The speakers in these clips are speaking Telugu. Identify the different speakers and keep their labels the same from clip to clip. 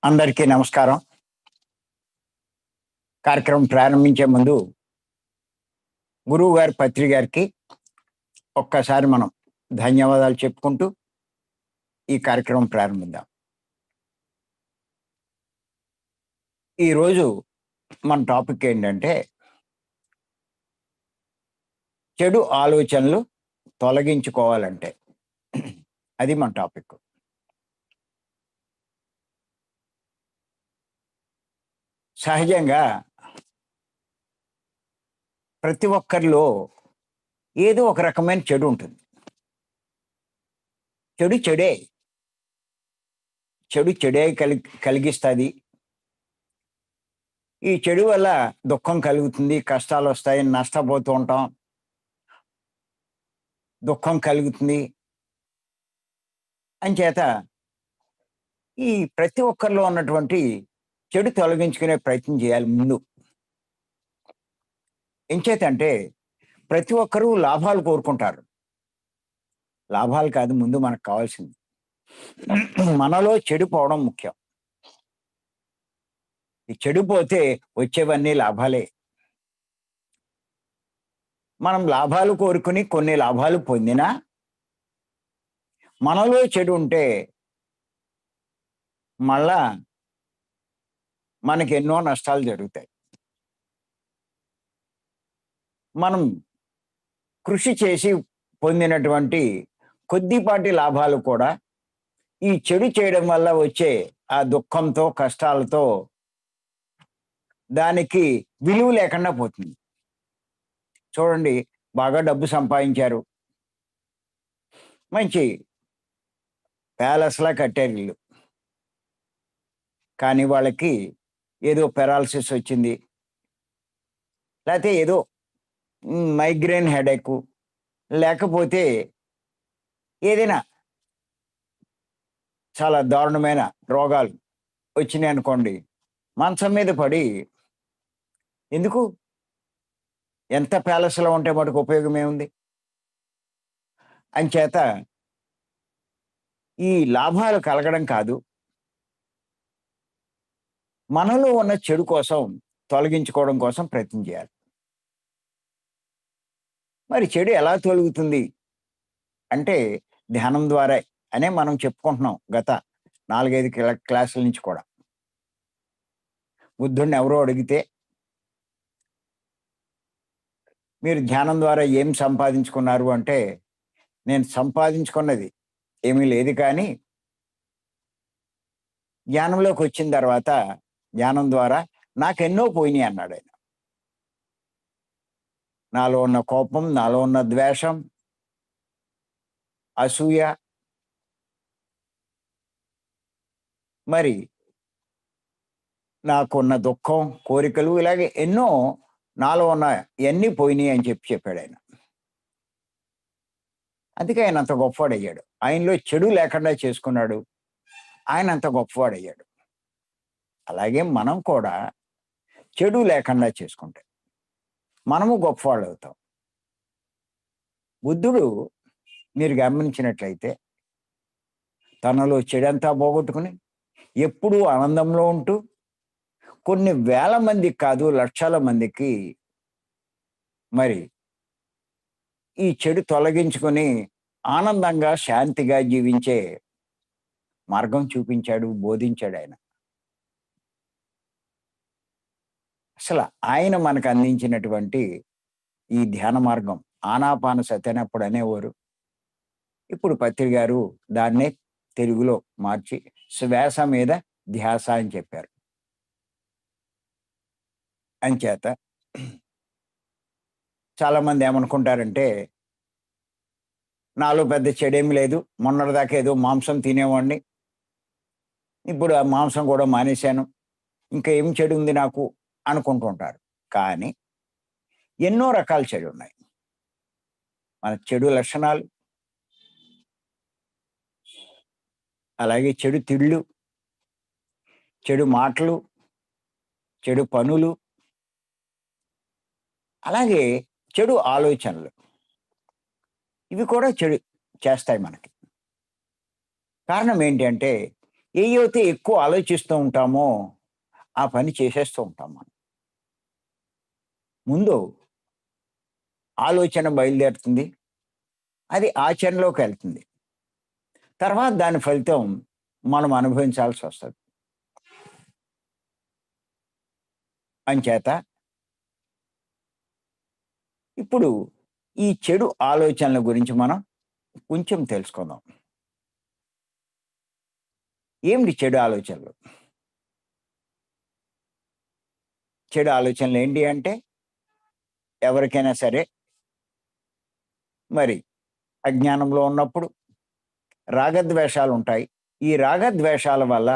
Speaker 1: అందరికీ నమస్కారం. కార్యక్రమం ప్రారంభించే ముందు గురువుగారి, పత్రి గారికి ఒక్కసారి మనం ధన్యవాదాలు చెప్పుకుంటూ ఈ కార్యక్రమం ప్రారంభిద్దాం. ఈరోజు మన టాపిక్ ఏంటంటే చెడు ఆలోచనలు తొలగించుకోవాలంటే అది మన టాపిక్. సహజంగా ప్రతి ఒక్కరిలో ఏదో ఒక రకమైన చెడు ఉంటుంది. చెడు చెడే. చెడు చెడే కలిగిస్తుంది. ఈ చెడు వల్ల దుఃఖం కలుగుతుంది, కష్టాలు వస్తాయి, నష్టపోతూ ఉంటాం, దుఃఖం కలుగుతుంది. అంచేత ఈ ప్రతి ఒక్కరిలో ఉన్నటువంటి చెడు తొలగించుకునే ప్రయత్నం చేయాలి ముందు. ఎంచేతంటే ప్రతి ఒక్కరూ లాభాలు కోరుకుంటారు. లాభాలు కాదు ముందు మనకు కావాల్సింది. మనలో చెడిపోవడం ముఖ్యం. ఈ చెడిపోతే వచ్చేవన్నీ లాభాలే. మనం లాభాలు కోరుకుని కొన్ని లాభాలు పొందినా మనలో చెడు ఉంటే మళ్ళా మనకి ఎన్నో నష్టాలు జరుగుతాయి. మనం కృషి చేసి పొందినటువంటి కొద్దిపాటి లాభాలు కూడా ఈ చెడు చేయడం వల్ల వచ్చే ఆ దుఃఖంతో, కష్టాలతో దానికి విలువ లేకుండా పోతుంది. చూడండి, బాగా డబ్బు సంపాదించారు, మంచి ప్యాలెస్లా కట్టారు ఇల్లు, కానీ వాళ్ళకి ఏదో పెరాలసిస్ వచ్చింది, లేకపోతే ఏదో మైగ్రేన్ హెడేక్, లేకపోతే ఏదైనా చాలా దారుణమైన రోగాలు వచ్చినాయి అనుకోండి, మంచం మీద పడి ఎందుకు? ఎంత ప్యాలెస్లో ఉంటే మటుకు ఉపయోగం ఏముంది? అంచేత ఈ లాభాలు కలగడం కాదు, మనలో ఉన్న చెడు కోసం తొలగించుకోవడం కోసం ప్రయత్నం చేయాలి. మరి చెడు ఎలా తొలగుతుంది అంటే ధ్యానం ద్వారా అనే మనం చెప్పుకుంటున్నాం గత 4-5 క్లాసుల నుంచి కూడా. బుద్ధుడిని ఎవరో అడిగితే మీరు ధ్యానం ద్వారా ఏం సంపాదించుకున్నారు అంటే, నేను సంపాదించుకున్నది ఏమీ లేదు, కానీ ధ్యానంలోకి వచ్చిన తర్వాత ధ్యానం ద్వారా నాకెన్నో పోయినాయి అన్నాడు ఆయన. నాలో ఉన్న కోపం, నాలో ఉన్న ద్వేషం, అసూయ, మరి నాకున్న దుఃఖం, కోరికలు, ఇలాగే ఎన్నో నాలో ఉన్న ఇవన్నీ పోయినాయి అని చెప్పాడు ఆయన. అందుకే ఆయన అంత గొప్పవాడయ్యాడు. ఆయనలో చెడు లేకుండా చేసుకున్నాడు, ఆయన అంత గొప్పవాడయ్యాడు. అలాగే మనం కూడా చెడు లేకుండా చేసుకుంటే మనము గొప్పవాళ్ళు అవుతాం. బుద్ధుడు మీరు గమనించినట్లయితే తనలో చెడంతా పోగొట్టుకుని ఎప్పుడూ ఆనందంలో ఉంటూ కొన్ని వేల మందికి కాదు, లక్షల మందికి మరి ఈ చెడు తొలగించుకొని ఆనందంగా, శాంతిగా జీవించే మార్గం చూపించాడు, బోధించాడు ఆయన. అసలు ఆయన మనకు అందించినటువంటి ఈ ధ్యాన మార్గం ఆనాపానసతి అని అప్పుడు అనేవారు. ఇప్పుడు పత్రి గారు దాన్నే తెలుగులో మార్చి శ్వాస మీద ధ్యాస అని చెప్పారు. అంచేత చాలామంది ఏమనుకుంటారంటే, నాలో పెద్ద చెడేమి లేదు, మొన్నటిదాకా ఏదో మాంసం తినేవాడిని, ఇప్పుడు ఆ మాంసం కూడా మానేశాను, ఇంకా ఏం చెడు ఉంది నాకు అనుకుంటూ ఉంటారు. కానీ ఎన్నో రకాల చెడు ఉన్నాయి. మన చెడు లక్షణాలు, అలాగే చెడు తిళ్ళు, చెడు మాటలు, చెడు పనులు, అలాగే చెడు ఆలోచనలు, ఇవి కూడా చెడు చేస్తాయి మనకి. కారణం ఏంటి అంటే ఏయైతే ఎక్కువ ఆలోచిస్తూ ఉంటామో, ఆ పని చేసేస్తూ ఉంటాం మనం. ముందు ఆలోచన బయలుదేరుతుంది. అది ఆచరణలోకెళ్తుంది. తర్వాత దాని ఫలితం మనం అనుభవించాల్సొస్తది. అంచేత ఇప్పుడు ఈ చెడు ఆలోచనల గురించి మనం కొంచెం తెలుసుకుందాం. ఏమిటి చెడు ఆలోచనలు? చెడు ఆలోచనలు ఏంటి అంటే, ఎవరికైనా సరే మరి అజ్ఞానంలో ఉన్నప్పుడు రాగద్వేషాలుంటాయి. ఈ రాగద్వేషాల వల్ల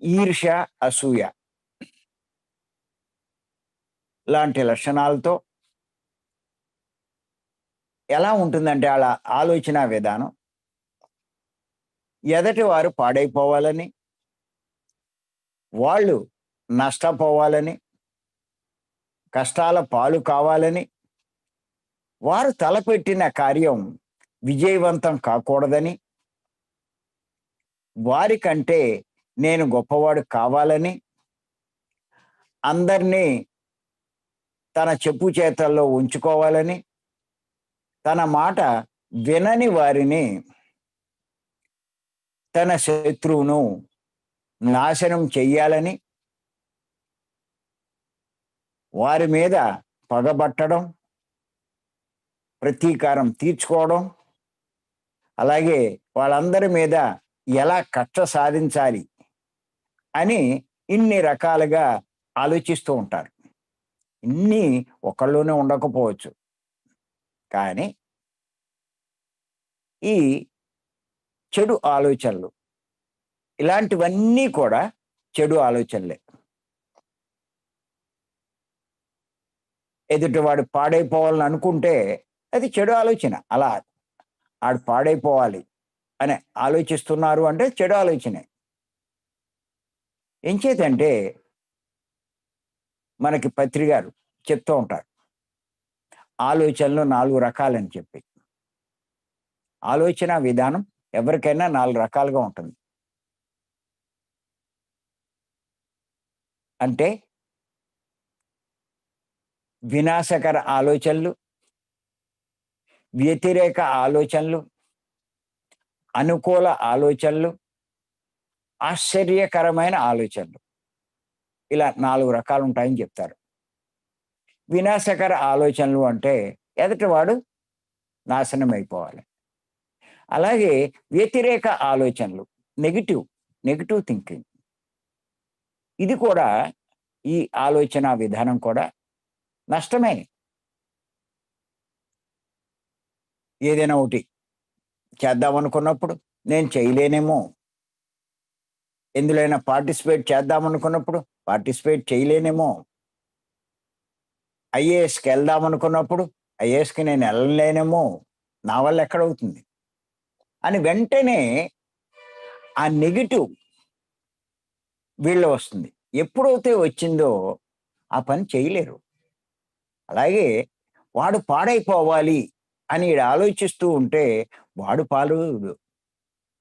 Speaker 1: ఈర్ష్య, అసూయ లాంటి లక్షణాలతో ఎలా ఉంటుందంటే ఆళ్ళ ఆలోచనా విధానం, ఎదటి వారు పాడైపోవాలని, వాళ్ళు నష్టపోవాలని, కష్టాల పాలు కావాలని, వారు తలపెట్టిన కార్యం విజయవంతం కాకూడదని, వారికంటే నేను గొప్పవాడు కావాలని, అందరినీ తన చెప్పు చేతల్లో ఉంచుకోవాలని, తన మాట వినని వారిని తన శత్రువును నాశనం చెయ్యాలని, వారి మీద పగబట్టడం, ప్రతీకారం తీర్చుకోవడం, అలాగే వాళ్ళందరి మీద ఎలా కక్ష సాధించాలి అని ఇన్ని రకాలుగా ఆలోచిస్తూ ఉంటారు. ఇన్ని ఒకళ్ళలోనే ఉండకపోవచ్చు. కానీ ఈ చెడు ఆలోచనలు ఇలాంటివన్నీ కూడా చెడు ఆలోచనలే. ఎదుటివాడు పాడైపోవాలని అనుకుంటే అది చెడు ఆలోచన. అలా ఆడు పాడైపోవాలి అని ఆలోచిస్తున్నారు అంటే చెడు ఆలోచనే. ఎంచేతంటే మనకి పత్రి గారు చెప్తూ ఉంటారు. ఆలోచనలు 4 రకాలని చెప్పి. ఆలోచన విధానం ఎవరికైనా 4 రకాలుగా ఉంటుంది. అంటే వినాశకర ఆలోచనలు, వ్యతిరేక ఆలోచనలు, అనుకూల ఆలోచనలు, ఆశ్చర్యకరమైన ఆలోచనలు. ఇలా 4 రకాలుంటాయని చెప్తారు. వినాశకర ఆలోచనలు అంటే ఎదుటివాడు నాశనమైపోవాలి. అలాగే వ్యతిరేక ఆలోచనలు నెగెటివ్ థింకింగ్. ఇది కూడా ఈ ఆలోచనా విధానం కూడా నష్టమే. ఏదైనా ఒకటి చేద్దామనుకున్నప్పుడు నేను చేయలేనేమో, ఎందులోనైనా పార్టిసిపేట్ చేద్దామనుకున్నప్పుడు పార్టిసిపేట్ చేయలేనేమో, ఐఏఎస్‌కి ఎళ్దామనుకున్నప్పుడు ఐఏఎస్‌కి నేను ఎళ్ళలేనేమో, నా వల్ల ఎక్కడవుతుంది అని వెంటనే ఆ నెగెటివ్ వీళ్ళలో వస్తుంది. ఎప్పుడైతే వచ్చిందో ఆ పని చేయలేరు. అలాగే వాడు పాడైపోవాలి అని ఈడు ఆలోచిస్తూ ఉంటే వాడు పాడవడు.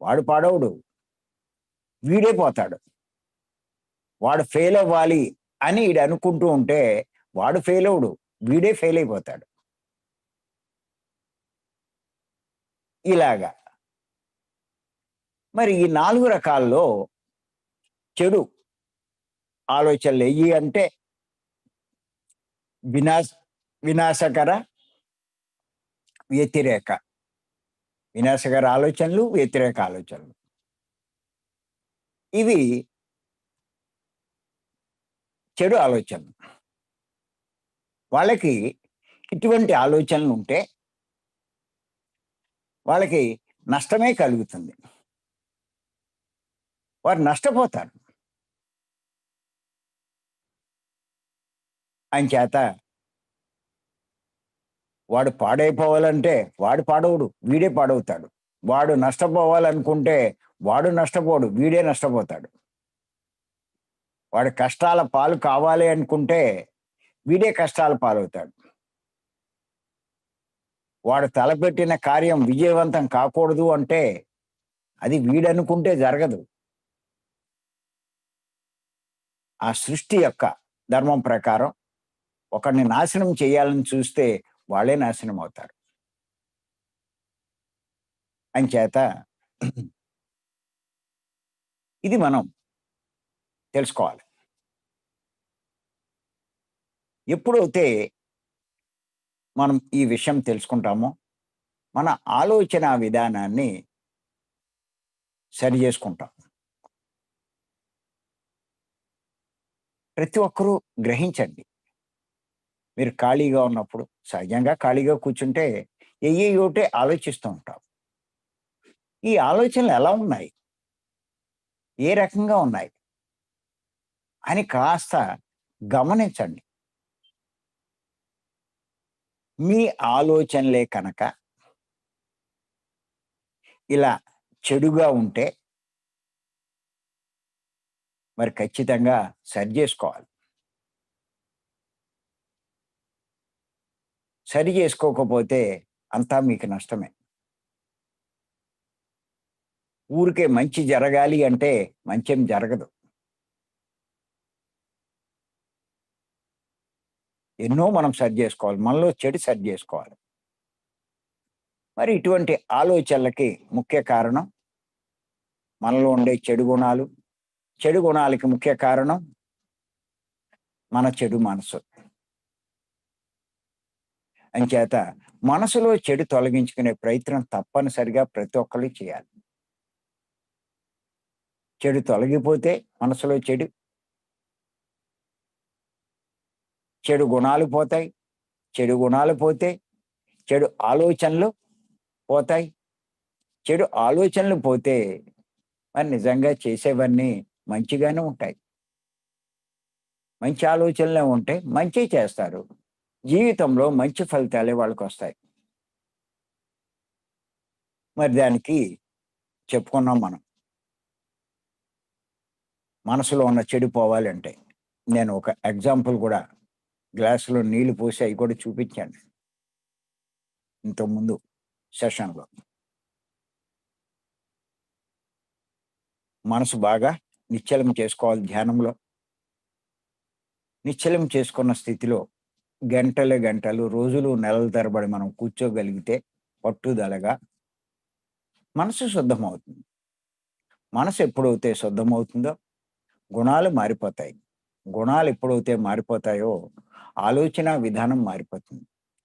Speaker 1: వాడు పాడవడు. వీడే పోతాడు. వాడు ఫెయిల్ అవ్వాలి అని ఈడు అనుకుంటూ ఉంటే వాడు ఫెయిల్ అవ్వడు. వీడే ఫెయిల్ అయిపోతాడు. ఇలాగా. మరి ఈ 4 రకాల్లో చెడు ఆలోచనలు ఎయ్యి అంటే వినాశ వినాశకర, వ్యతిరేక. వినాశకర ఆలోచనలు, వ్యతిరేక ఆలోచనలు. ఇవి చెడు ఆలోచనలు. వాళ్ళకి ఇటువంటి ఆలోచనలుంటే వాళ్ళకి నష్టమే కలుగుతుంది. వారు నష్టపోతారు. అంచేత వాడు పాడైపోవాలంటే వాడు పాడవడు. వీడే పాడవుతాడు. వాడు నష్టపోవాలనుకుంటే వాడు నష్టపోడు. వీడే నష్టపోతాడు. వాడు కష్టాల పాలు కావాలి అనుకుంటే వీడే కష్టాల పాలవుతాడు. వాడు తలపెట్టిన కార్యం విజయవంతం కాకూడదు అంటే అది వీడనుకుంటే జరగదు. ఆ సృష్టి యొక్క ధర్మం ప్రకారం ఒకడిని నాశనం చేయాలని చూస్తే వాళ్ళే నాశనం అవుతారు. అంచేత ఇది మనం తెలుసుకోవాలి. ఎప్పుడైతే మనం ఈ విషయం తెలుసుకుంటామో, మన ఆలోచన విధానాన్ని సరి చేసుకుంటాం. ప్రతి ఒక్కరూ గ్రహించండి. మీరు ఖాళీగా ఉన్నప్పుడు సహజంగా ఖాళీగా కూర్చుంటే ఎయ్యేయోటే ఆలోచిస్తూ ఉంటాం. ఈ ఆలోచనలు ఎలా ఉన్నాయి? ఏ రకంగా ఉన్నాయి? అని కాస్త గమనించండి. మీ ఆలోచనలే కనుక ఇలా చెడుగా ఉంటే మరి ఖచ్చితంగా సరి జేసుకోవాలి. సరి జేసుకోకపోతే అంతా మీకు నష్టమే. ఊరికే మంచి జరగాలి అంటే మంచేం జరగదు. ఎన్నో మనం సరి జేసుకోవాలి. మనలో చెడు సరి జేసుకోవాలి. మరి ఇటువంటి ఆలోచనలకి ముఖ్య కారణం మనలో ఉండే చెడు గుణాలు. చెడు గుణాలకి ముఖ్య కారణం మన చెడు మనసు. అంచేత మనసులో చెడు తొలగించుకునే ప్రయత్నం తప్పనిసరిగా ప్రతి ఒక్కళ్ళు చేయాలి. చెడు తొలగిపోతే మనసులో చెడు గుణాలు పోతాయి. చెడు గుణాలు పోతే చెడు ఆలోచనలు పోతాయి. చెడు ఆలోచనలు పోతే మరి నిజంగా చేసేవన్నీ మంచిగానే ఉంటాయి. మంచి ఆలోచనలే ఉంటే మంచే చేస్తారు. జీవితంలో మంచి ఫలితాలే వాళ్ళకొస్తాయి. మరి దానికి చెప్పుకున్నాం మనం. మనసులో ఉన్న చెడు పోవాలంటే. నేను ఒక ఎగ్జాంపుల్ గూడా గ్లాస్‌లో నీళ్లు పోసి అయి కూడా చూపించాను ఇంతకుముందు సెషన్‌లో. మనసు బాగా నిశ్చలం చేసుకోవాలి ధ్యానంలో. నిశ్చలం చేసుకున్న స్థితిలో గంటలు, గంటలు, రోజులు, నెలల తరబడి మనం కూర్చోగలిగితే పట్టుదలగా మనసు శుద్ధమవుతుంది. మనసు ఎప్పుడైతే శుద్ధమవుతుందో గుణాలు మారిపోతాయి. గుణాలు ఎప్పుడైతే మారిపోతాయో ఆలోచన విధానం మారిపోతుంది.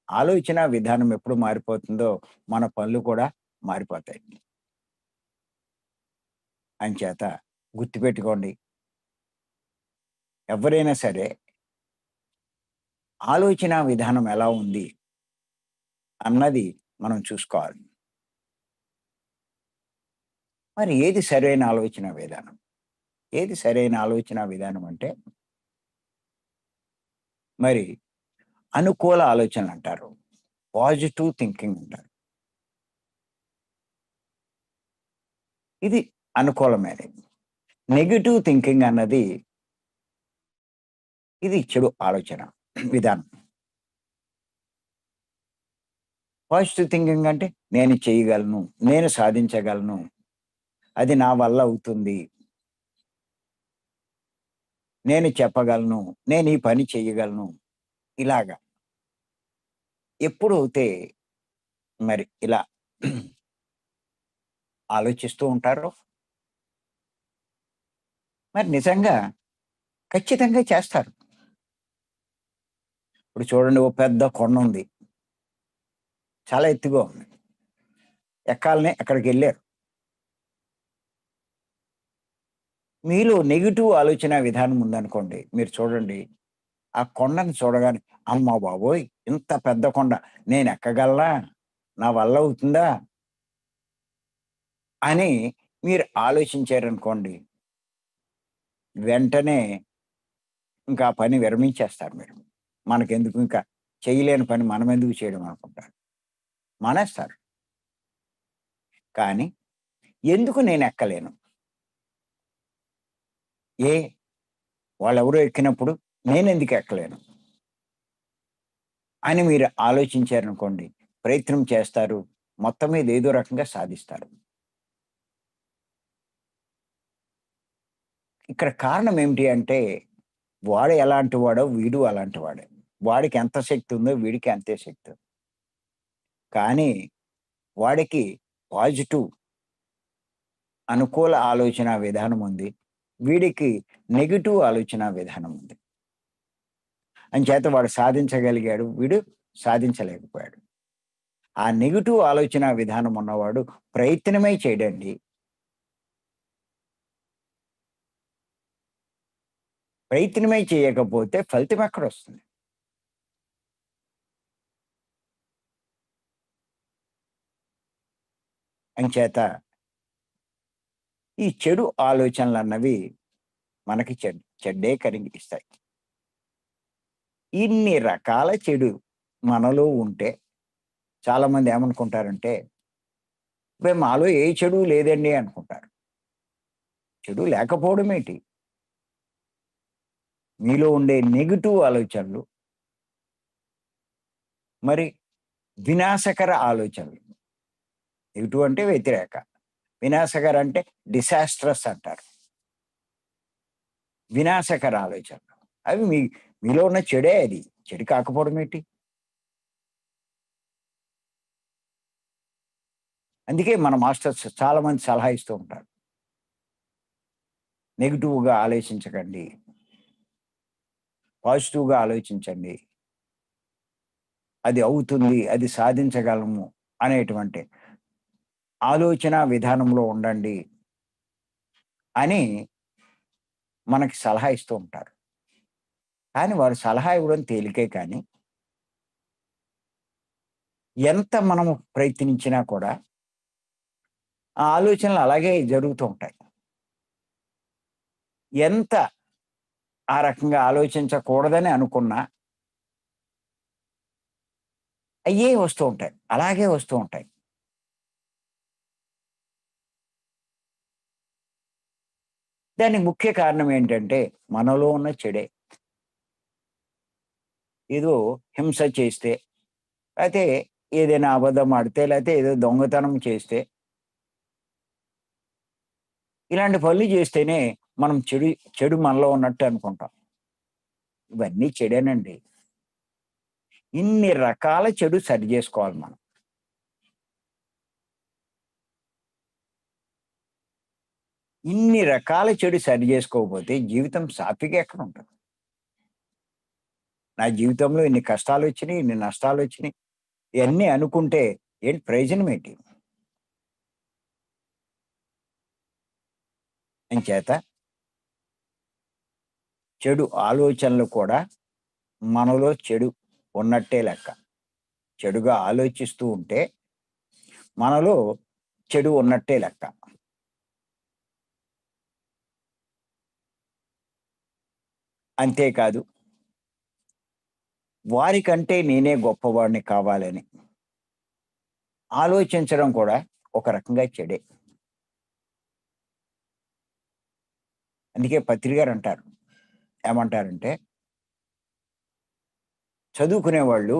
Speaker 1: ఆలోచన విధానం ఎప్పుడు మారిపోతుందో మన పనులు కూడా మారిపోతాయి. అంచేత గుర్తుపెట్టుకోండి. ఎవరైనా సరే ఆలోచన విధానం ఎలా ఉంది అన్నది మనం చూసుకోవాలి. మరి ఏది సరైన ఆలోచన విధానం? ఏది సరైన ఆలోచన విధానం అంటే మరి అనుకూల ఆలోచనలంటారు. పాజిటివ్ థింకింగ్ అంటారు. ఇది అనుకూలమైనది. నెగెటివ్ థింకింగ్ అన్నది ఇది చెడు ఆలోచన విధానం. పాజిటివ్ థింకింగ్ అంటే నేను చేయగలను, నేను సాధించగలను, అది నా వల్ల అవుతుంది, నేను చెప్పగలను, నేను ఈ పని చేయగలను. ఇలాగా ఎప్పుడైతే మరి ఇలా ఆలోచిస్తూ ఉంటారో మరి నిజంగా ఖచ్చితంగా చేస్తారు. ఇప్పుడు చూడండి ఓ పెద్ద కొండుంది. చాలా ఎత్తుగా ఉంది. ఎక్కాలని అక్కడికెళ్లారు. మీలో నెగెటివ్ ఆలోచన విధానం ఉందనుకోండి. మీరు చూడండి, ఆ కొండని చూడగానే అమ్మ బాబోయ్! ఇంత పెద్ద కొండ నేనెక్కగలనా? నా వల్ల అవుతుందా? అని మీరు ఆలోచించారనుకోండి, వెంటనే ఇంకా ఆ పని విరమించేస్తారు మీరు. మనకెందుకు ఇంకా చేయలేని పని మనమెందుకు చేయడం అనుకుంటారు. మానేస్తారు. కానీ ఎందుకు నేనెక్కలేను? ఏ వాళ్ళెవరో ఎక్కినప్పుడు నేనెందుకు ఎక్కలేను? అని మీరు ఆలోచించారనుకోండి, ప్రయత్నం చేస్తారు. మొత్తం మీద ఏదో రకంగా సాధిస్తారు. ఇక్కడ కారణం ఏమిటి అంటే, వాడు ఎలాంటి వాడో వీడు అలాంటి వాడే. వాడికి ఎంత శక్తి ఉందో వీడికి అంతే శక్తి ఉంది. కానీ వాడికి పాజిటివ్ అనుకూల ఆలోచన విధానం ఉంది. వీడికి నెగెటివ్ ఆలోచన విధానం ఉంది. అంచేత వాడు సాధించగలిగాడు. వీడు సాధించలేకపోయాడు. ఆ నెగెటివ్ ఆలోచన విధానం ఉన్నవాడు ప్రయత్నమే చేయడండి. ప్రయత్నమే చేయకపోతే ఫలితం ఎక్కడొస్తుంది? అంచేత ఈ చెడు ఆలోచనలన్నవి మనకి చెడ్డే కలిగిస్తాయి. ఇన్ని రకాల చెడు మనలో ఉంటే చాలామంది ఏమనుకుంటారంటే, మాలో ఏ చెడు లేదండి అనుకుంటారు. చెడు లేకపోవడమేంటి? మీలో ఉండే నెగెటివ్ ఆలోచనలు, మరి వినాశకర ఆలోచనలు. నెగెటివ్ అంటే వ్యతిరేక. వినాశకర అంటే డిసాస్ట్రస్ అంటారు. వినాశకర ఆలోచనలు. అవి మీలో ఉన్న చెడే అది. చెడు కాకపోవడం ఏంటి? అందుకే మన మాస్టర్స్ చాలా మంది సలహా ఇస్తూ ఉంటారు. నెగెటివ్‌గా ఆలోచించకండి. పాజిటివ్‌గా ఆలోచించండి. అది అవుతుంది. అది సాధించగలము అనేటువంటి ఆలోచన విధానంలో ఉండండి అని మనకి సలహా ఇస్తూ ఉంటారు. కానీ వారు సలహా ఇవ్వడం తేలికే కానీ, ఎంత మనము ప్రయత్నించినా కూడా ఆ ఆలోచనలు అలాగే జరుగుతూ ఉంటాయి. ఎంత ఆ రకంగా ఆలోచించకూడదని అనుకున్నా అయ్యే వస్తూ ఉంటాయి. అలాగే వస్తూ ఉంటాయి. దానికి ముఖ్య కారణం ఏంటంటే మనలో ఉన్న చెడే. ఏదో హింస చేస్తే, లేతే ఏదైనా అబద్ధం ఆడితే, లేతే ఏదో దొంగతనం చేస్తే, ఇలాంటి పనులు చేస్తేనే మనం చెడు మనలో ఉన్నట్టు అనుకుంటాం. ఇవన్నీ చెడేనండి. ఇన్ని రకాల చెడు సరి జేసుకోవాలి మనం. ఇన్ని రకాల చెడు సరి జేసుకోకపోతే జీవితం సాఫీగా ఎక్కడుంటది? నా జీవితంలో ఇన్ని కష్టాలొచ్చినియి, ఇన్ని నష్టాలొచ్చినియి, ఇయన్నీ అనుకుంటే ఏంటి ప్రయోజనం ఏంటి? అంచేత చెడు ఆలోచనలు కూడా మనలో చెడు ఉన్నట్టే లెక్క. చెడుగా ఆలోచిస్తూ ఉంటే మనలో చెడు ఉన్నట్టే లెక్క. అంతేకాదు వారికంటే నేనే గొప్పవాడిని కావాలని ఆలోచించడం కూడా ఒక రకంగా చెడే. అందుకే పత్రి గారంటారు. ఏమంటారంటే, చదువుకునేవాళ్ళు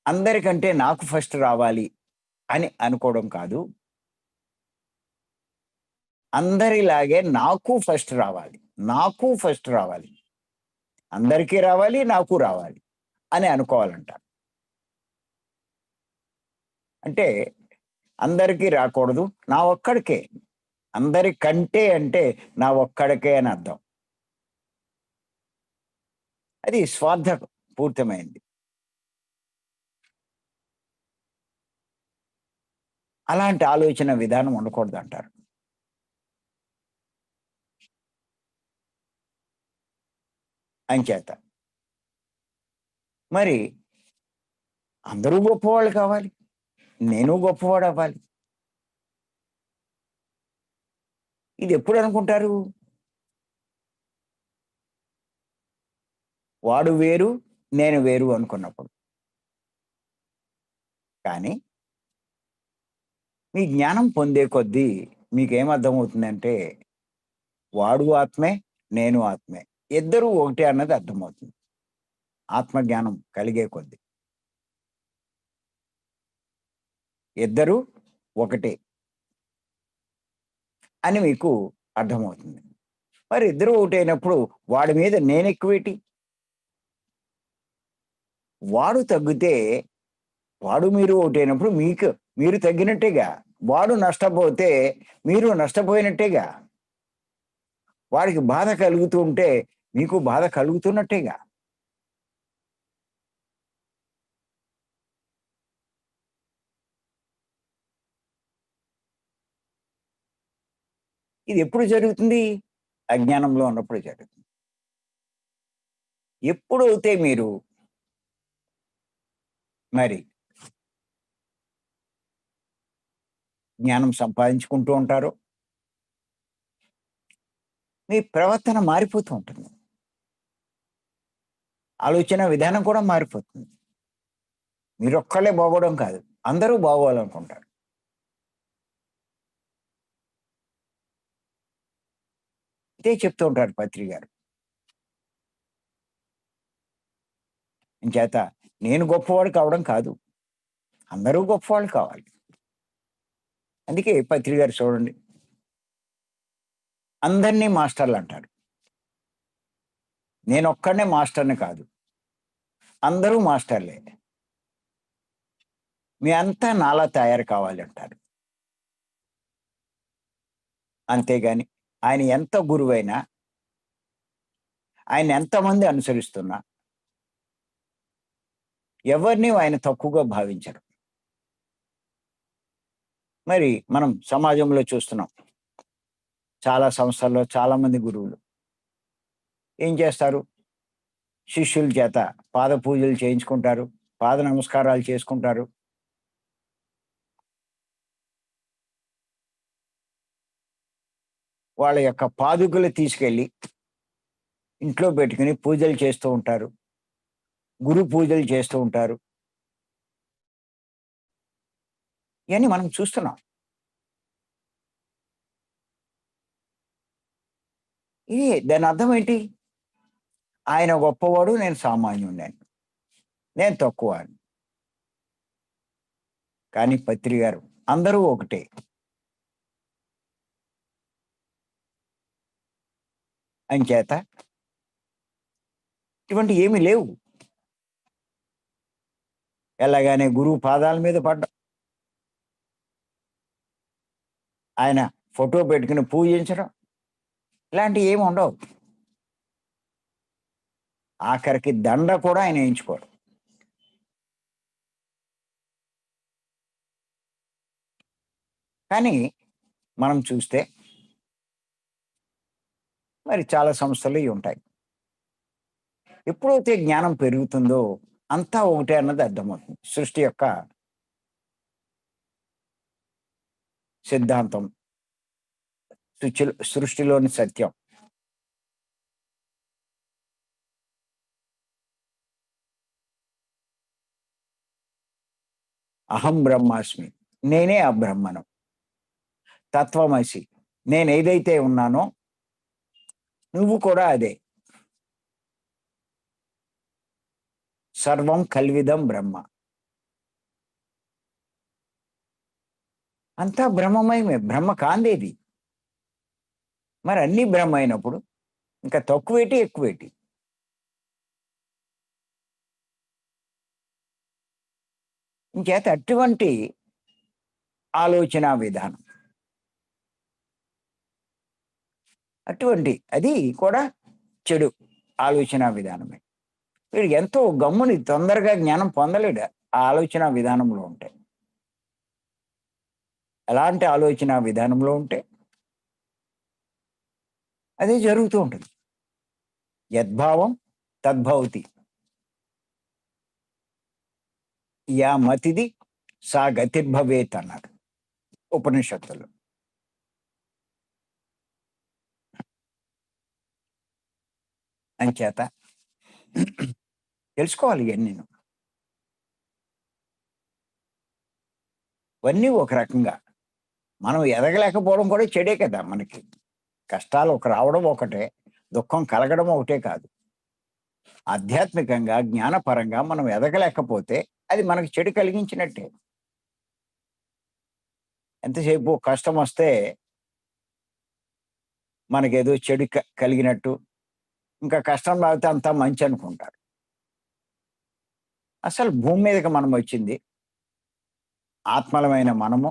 Speaker 1: అందరికంటే నాకు ఫస్ట్ రావాలి అని అనుకోవడం కాదు. అందరిలాగే నాకు ఫస్ట్ రావాలి. నాకు ఫస్ట్ రావాలి. అందరికీ రావాలి, నాకు రావాలి అని అనుకోవాలంట. అంటే అందరికీ రాకూడదు. నా ఒక్కడికే. అందరికంటే అంటే నా ఒక్కడికే అని అర్థం. అది స్వార్థ పూరితమైంది. అలాంటి ఆలోచన విధానం ఉండకూడదంటారు. అంచేత. మరి అందరూ గొప్పవాళ్ళు కావాలి. నేను గొప్పవాడవ్వాలి. ఇదెప్పుడనుకుంటారు? వాడు వేరు, నేను వేరు అనుకున్నప్పుడు. కానీ మీ జ్ఞానం పొందే కొద్దీ మీకేమర్థమవుతుందంటే, వాడు ఆత్మే, నేను ఆత్మే. ఇద్దరూ ఒకటే అన్నది అర్థమవుతుంది. ఆత్మజ్ఞానం కలిగే కొద్దీ. ఇద్దరూ ఒకటే అని మీకు అర్థమవుతుంది. మరి ఇద్దరు ఒకటైనప్పుడు వాడి మీద నేను ఎక్కువేటి? వాడు తగ్గితే వాడు మీరు ఒకటైనప్పుడు మీరు తగ్గినట్టేగా. వాడు నష్టపోతే మీరు నష్టపోయినట్టేగా. వాడికి బాధ కలుగుతూ ఉంటే మీకు బాధ కలుగుతున్నట్టేగా. ఇది ఎప్పుడు జరుగుతుంది? అజ్ఞానంలో ఉన్నప్పుడు జరుగుతుంది. ఎప్పుడైతే మీరు మరి జ్ఞానం సంపాదించుకుంటూ ఉంటారో, మీ ప్రవర్తన మారిపోతూ ఉంటుంది. ఆలోచన విధానం కూడా మారిపోతుంది. మీరొక్కళ్ళే బాగోవడం కాదు. అందరూ బాగోవాలనుకుంటారు. ఇదే చెప్తూ ఉంటారు పత్రి గారు. ఇంచేత నేను గొప్పవాడు కావడం కాదు. అందరూ గొప్పవాళ్ళు కావాలి. అందుకే పత్రి గారు చూడండి. అందరినీ మాస్టర్‌లంటారు. నేనొక్కడినే మాస్టర్‌ని కాదు. అందరూ మాస్టర్‌లే. మీ అంతా నాలా తయారు కావాలంటారు. అంతేగాని ఆయన ఎంత గురువైనా, ఆయన ఎంతమంది అనుసరిస్తున్నా, ఎవరిని ఆయన తక్కువగా భావించరు. మరి మనం సమాజంలో చూస్తున్నాం. చాలా సంస్థల్లో చాలామంది గురువులు ఏం చేస్తారు? శిష్యుల చేత పాద పూజలు చేయించుకుంటారు. పాద నమస్కారాలు చేసుకుంటారు. వాళ్ళ యొక్క పాదుకలు తీసుకెళ్ళి ఇంట్లో పెట్టుకొని పూజలు చేస్తూ ఉంటారు. గురు పూజలు చేస్తూ ఉంటారు. ఇయన్నీ మనం చూస్తున్నాం. దాని అర్థం ఏంటి? ఆయన గొప్పవాడు, నేను సామాన్యుడిని. నేను తక్కువ అని. కానీ పత్రి గారు అందరూ ఒకటే. అంచేత ఇటువంటి ఏమి లేవు. ఎలాగానే గురువు పాదాల మీద పడ్డం. ఆయన ఫోటో పెట్టుకుని పూజించడం. ఇలాంటివి ఏమి ఉండవు. ఆఖరికి దండ కూడా ఆయన ఏయించుకోడు. కానీ మనం చూస్తే మరి చాలా సంస్థలు ఇవి ఉంటాయి. ఎప్పుడైతే జ్ఞానం పెరుగుతుందో అంతా ఒకటే అన్నది అర్థమవుతుంది. సృష్టి యొక్క సిద్ధాంతం, సృష్టిలోని సత్యం. అహం బ్రహ్మాస్మి. నేనే ఆ బ్రహ్మను. తత్వమసి. నేనేదైతే ఉన్నానో నువ్వు కూడా అదే. సర్వం కల్విదం బ్రహ్మ. అంతా బ్రహ్మమయమే. బ్రహ్మ కాందేది. మరి అన్నీ బ్రహ్మ అయినప్పుడు ఇంకా తక్కువేటి, ఎక్కువేటి? ఇంచేత అటువంటి ఆలోచనా విధానం. అది కూడా చెడు ఆలోచనా విధానమే. వీడికి ఎంతో గమ్ముని తొందరగా జ్ఞానం పొందలేడు ఆ ఆలోచనా విధానంలో ఉంటే. ఎలాంటి ఆలోచనా విధానంలో ఉంటే అదే జరుగుతూ ఉంటుంది. యద్భావం తద్భవతి. యా మతిది సా గతిర్భవేత్ అన్నారు ఉపనిషత్తులు. అంచేత తెలుసుకోవాలి ఇవన్నీ. ఇవన్నీ ఒక రకంగా మనం ఎదగలేకపోవడం కూడా చెడే కదా మనకి. కష్టాలు రావడం ఒకటే, దుఃఖం కలగడం ఒకటే కాదు. ఆధ్యాత్మికంగా, జ్ఞానపరంగా మనం ఎదగలేకపోతే అది మనకు చెడు కలిగించినట్టే. ఎంతసేపు కష్టమొస్తే మనకేదో చెడు కలిగినట్టు, ఇంకా కష్టం రాకపోతే అంతా మంచి అనుకుంటారు. అసలు భూమి మీదకి మనం వచ్చింది ఆత్మలమైన మనము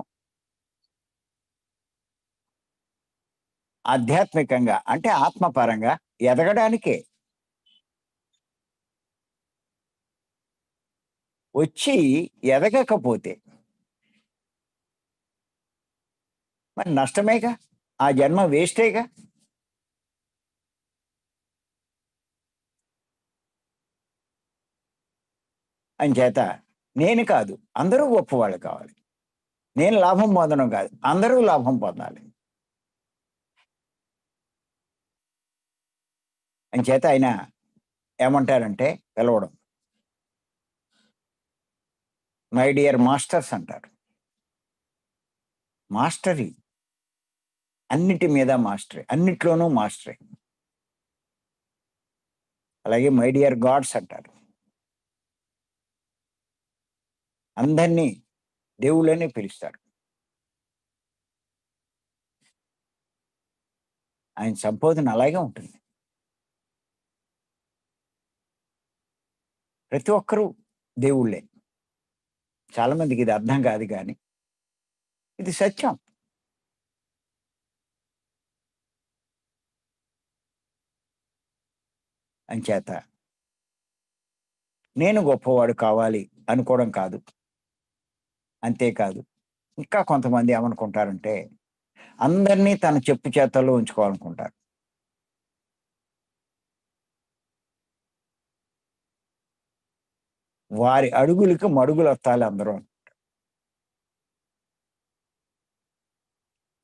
Speaker 1: ఆధ్యాత్మికంగా అంటే ఆత్మపరంగా ఎదగడానికే. వచ్చి ఎదగకపోతే మరి నష్టమేగా. ఆ జన్మ వేస్టేగా. అంచేత నేను కాదు, అందరూ గొప్పవాళ్ళు కావాలి. నేను లాభం పొందడం కాదు, అందరూ లాభం పొందాలి. అంచేత ఆయన ఏమంటారంటే పిలవడం, మై డియర్ మాస్టర్స్ అంటారు. మాస్టరీ, అన్నిటి మీద మాస్టరీ, అన్నిట్లోనూ మాస్టరీ. అలాగే మై డియర్ గాడ్స్ అంటారు. అందరినీ దేవుళ్ళని పిలుస్తారు. ఆయన సంబోధన అలాగే ఉంటుంది. ప్రతి ఒక్కరూ దేవుళ్ళే. చాలా మందికి ఇది అర్థం కాదు కానీ ఇది సత్యం. అంచేత నేను గొప్పవాడు కావాలి అనుకోవడం కాదు. అంతేకాదు, ఇంకా కొంతమంది ఏమనుకుంటారంటే అందరినీ తన చెప్పు చేతల్లో ఉంచుకోవాలనుకుంటారు. వారి అడుగులకి మడుగులొత్తాలి అందరూ.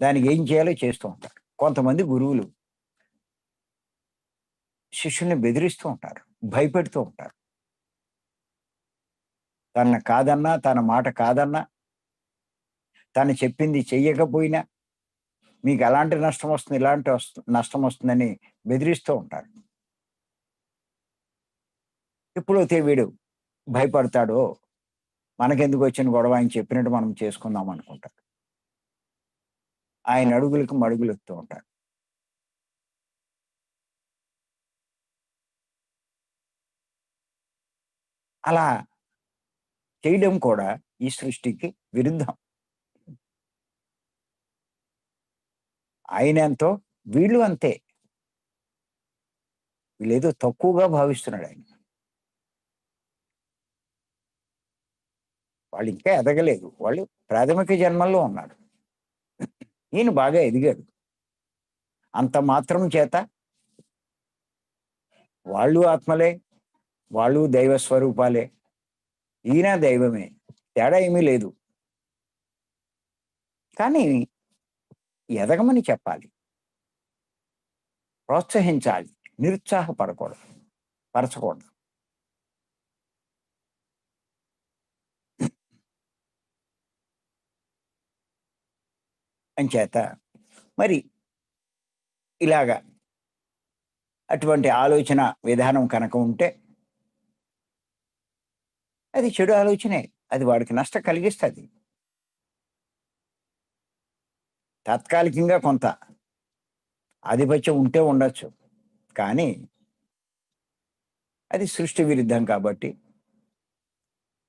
Speaker 1: దానికి ఏం చేయాలో చేస్తూ ఉంటారు. కొంతమంది గురువులు శిష్యుల్ని బెదిరిస్తూ ఉంటారు, భయపెడుతూ ఉంటారు. తనని కాదన్నా, తన మాట కాదన్నా, తను చెప్పింది చెయ్యకపోయినా మీకు ఎలాంటి నష్టం వస్తుంది, ఇలాంటి నష్టం వస్తుందని బెదిరిస్తూ ఉంటారు. ఎప్పుడైతే వీడు భయపడతాడో మనకెందుకు వచ్చిన గొడవ, ఆయన చెప్పినట్టు మనం చేసుకుందాం అనుకుంటారు. ఆయన అడుగులకు మడుగులెత్తూ ఉంటారు. అలా చేయడం కూడా ఈ సృష్టికి విరుద్ధం. ఆయన ఎంతో, వీళ్ళు అంతే. వీళ్ళేదో తక్కువగా భావిస్తున్నాడు ఆయన. వాళ్ళు ఇంకా ఎదగలేదు. వాళ్ళు ప్రాథమిక జన్మల్లో ఉన్నారు. ఈయన బాగా ఎదిగాడు. అంత మాత్రం చేత వాళ్ళు ఆత్మలే, వాళ్ళు దైవ స్వరూపాలే. ఈయన దైవమే. తేడా ఏమీ లేదు. కానీ ఎదగమని చెప్పాలి. ప్రోత్సహించాలి. నిరుత్సాహపడకూడదు. పరచకూడదు. అంచేత మరి ఇలాగ అటువంటి ఆలోచన విధానం కనుక ఉంటే అది చెడు ఆలోచనే. అది వాడికి నష్టం కలిగిస్తది. తాత్కాలికంగా కొంత ఆధిపత్యం ఉంటే ఉండొచ్చు. కానీ అది సృష్టి విరుద్ధం కాబట్టి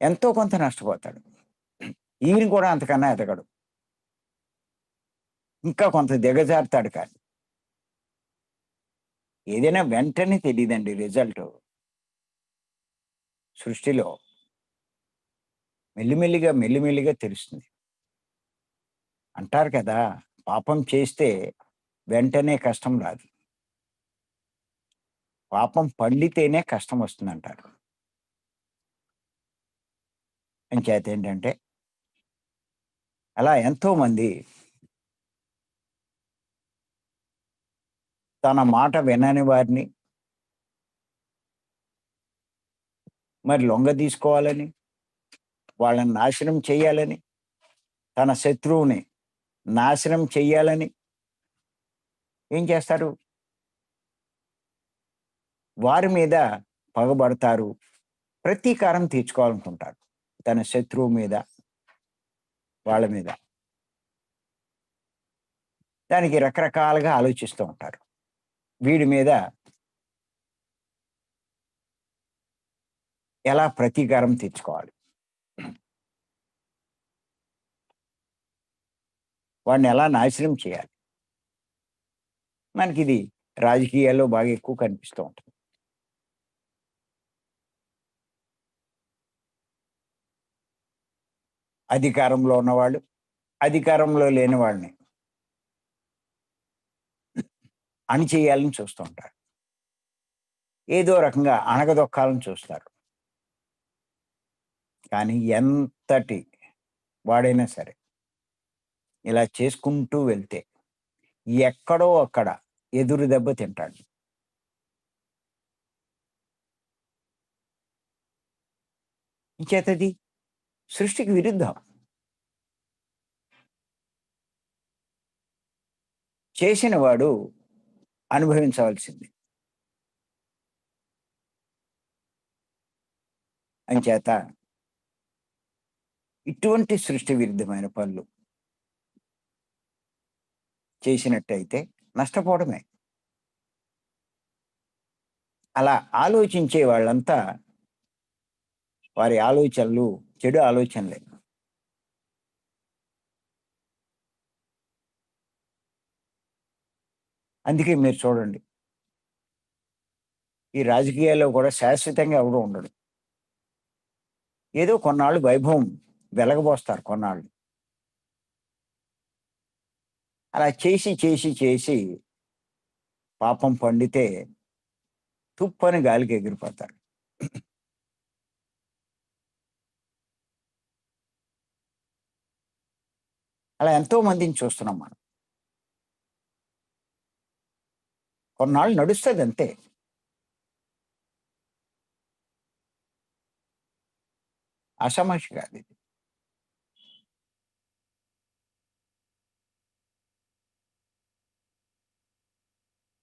Speaker 1: ఎంతో కొంత నష్టపోతాడు. ఈయన కూడా అంతకన్నా ఎదగడు. ఇంకా కొంత దిగజారుతాడు కానీ. ఏదైనా వెంటనే తెలీదండి రిజల్టు. సృష్టిలో మెల్లిమెల్లిగా, మెల్లిమెల్లిగా తెలుస్తుంది. అంటారు కదా! పాపం చేస్తే వెంటనే కష్టం రాదు. పాపం పండితేనే కష్టం వస్తుందంటారు. అంచేతేంటంటే అలా ఎంతోమంది తన మాట వినని వారిని మరి లొంగదీసుకోవాలని, వాళ్ళని నాశనం చేయాలని, తన శత్రువుని నాశనం చెయ్యాలని ఏం చేస్తారు? వారి మీద పగబడతారు. ప్రతీకారం తీర్చుకోవాలనుకుంటారు. తన శత్రువు మీద, వాళ్ళ మీద. దానికి రకరకాలుగా ఆలోచిస్తూ ఉంటారు. వీడి మీద ఎలా ప్రతీకారం తీర్చుకోవాలి? వాడిని ఎలా నాశనం చేయాలి? మనకిది రాజకీయాల్లో బాగా ఎక్కువ కనిపిస్తూ ఉంటుంది. అధికారంలో ఉన్నవాళ్ళు, అధికారంలో లేని వాళ్ళని అణిచేయాలని చూస్తూ ఉంటారు. ఏదో రకంగా అణగదొక్కాలని చూస్తారు. కానీ ఎంతటి వాడైనా సరే ఇలా చేసుకుంటూ వెళ్తే ఎక్కడో అక్కడ ఎదురు దెబ్బ తింటాడు. ఇంచేతది సృష్టికి విరుద్ధం. చేసిన వాడు అనుభవించవలసింది. అంచేత ఇటువంటి సృష్టి విరుద్ధమైన పనులు చేసినట్టయితే నష్టపోవడమే. అలా ఆలోచించే వాళ్ళంతా వారి ఆలోచనలు చెడు ఆలోచనలే. అందుకే మీరు చూడండి, ఈ రాజకీయాల్లో కూడా శాశ్వతంగా ఎవడు ఉండడు. ఏదో కొన్నాళ్ళు వైభవం వెలగబోస్తారు కొన్నాళ్ళు. అలా చేసి, చేసి, చేసి పాపం పండితే తుప్పని గాలికి ఎగిరిపోతారు. అలా ఎంతో మందిని చూస్తున్నాం మనం. కొన్నాళ్ళు నడుస్తదంతే. ఆషామాషి కాదిది.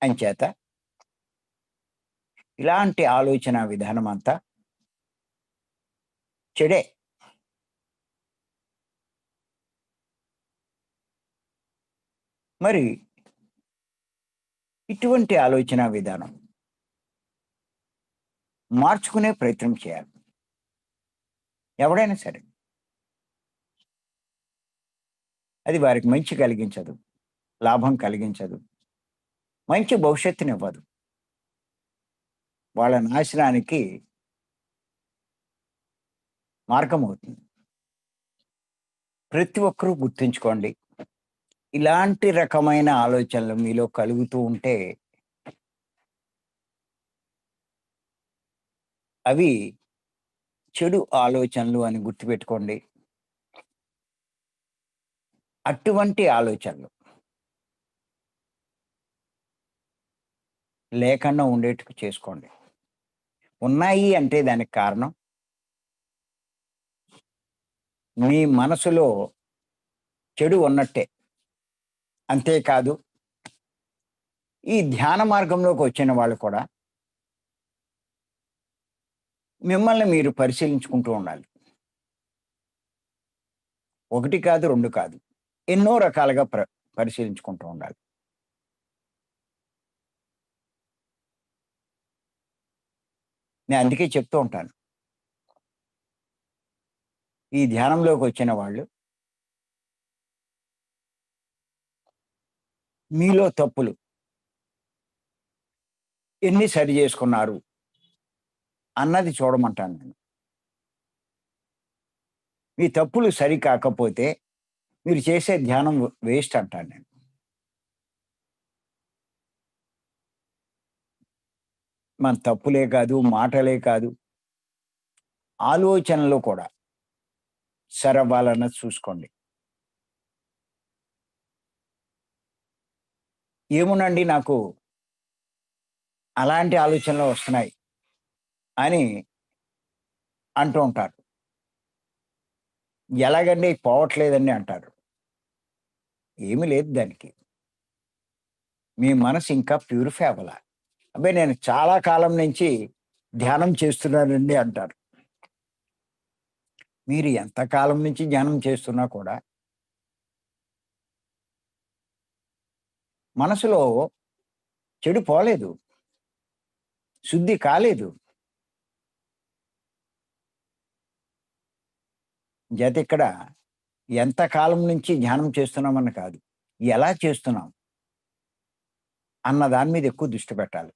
Speaker 1: అంచేత ఇలాంటి ఆలోచన విధానమంతా చెడే. మరి ఇటువంటి ఆలోచనా విధానం మార్చుకునే ప్రయత్నం చేయాలి. ఎవడైనా సరే. అది వారికి మంచి కలిగించదు. లాభం కలిగించదు. మంచి భవిష్యత్తునివ్వదు. వాళ్ళ నాశనానికి మార్గమవుతుంది. ప్రతి ఒక్కరూ గుర్తుంచుకోండి. ఇలాంటి రకమైన ఆలోచనలు మీలో కలుగుతూ ఉంటే అవి చెడు ఆలోచనలు అని గుర్తుపెట్టుకోండి. అటువంటి ఆలోచనలు లేకుండా ఉండేట్టు చేసుకోండి. ఉన్నాయి అంటే దానికి కారణం మీ మనసులో చెడు ఉన్నట్టే. అంతేకాదు ఈ ధ్యాన మార్గంలోకి వచ్చిన వాళ్ళు కూడా మిమ్మల్ని మీరు పరిశీలించుకుంటూ ఉండాలి. 1 కాదు, 2 కాదు. ఎన్నో రకాలుగా పరిశీలించుకుంటూ ఉండాలి. నేను అందుకే చెప్తూ ఉంటాను. ఈ ధ్యానంలోకి వచ్చిన వాళ్ళు మీలో తప్పులు ఎన్ని సరి చేసుకున్నారు అన్నది చూడమంటాను నేను. మీ తప్పులు సరి కాకపోతే మీరు చేసే ధ్యానం వేస్ట్ అంటాను నేను. మన తప్పులే కాదు, మాటలే కాదు, ఆలోచనలు కూడా సరవ్వాలన్నది చూసుకోండి. ఏమునండి నాకు అలాంటి ఆలోచనలు వస్తున్నాయి అని అంటూ ఉంటారు. ఎలాగండి పోవట్లేదండి అంటారు. ఏమీ లేదు దానికి. మీ మనసు ఇంకా ప్యూరిఫై అవ్వల. అబ్బాయి నేను చాలా కాలం నుంచి ధ్యానం చేస్తున్నానండి అంటారు. మీరు ఎంత కాలం నుంచి ధ్యానం చేస్తున్నా కూడా మనసులో చెడు పోలేదు. శుద్ధి కాలేదు. ఇక్కడ ఎంత కాలం నుంచి ధ్యానం చేస్తున్నామని కాదు. ఎలా చేస్తున్నాం అన్న దాని మీద ఎక్కువ దృష్టి పెట్టాలి.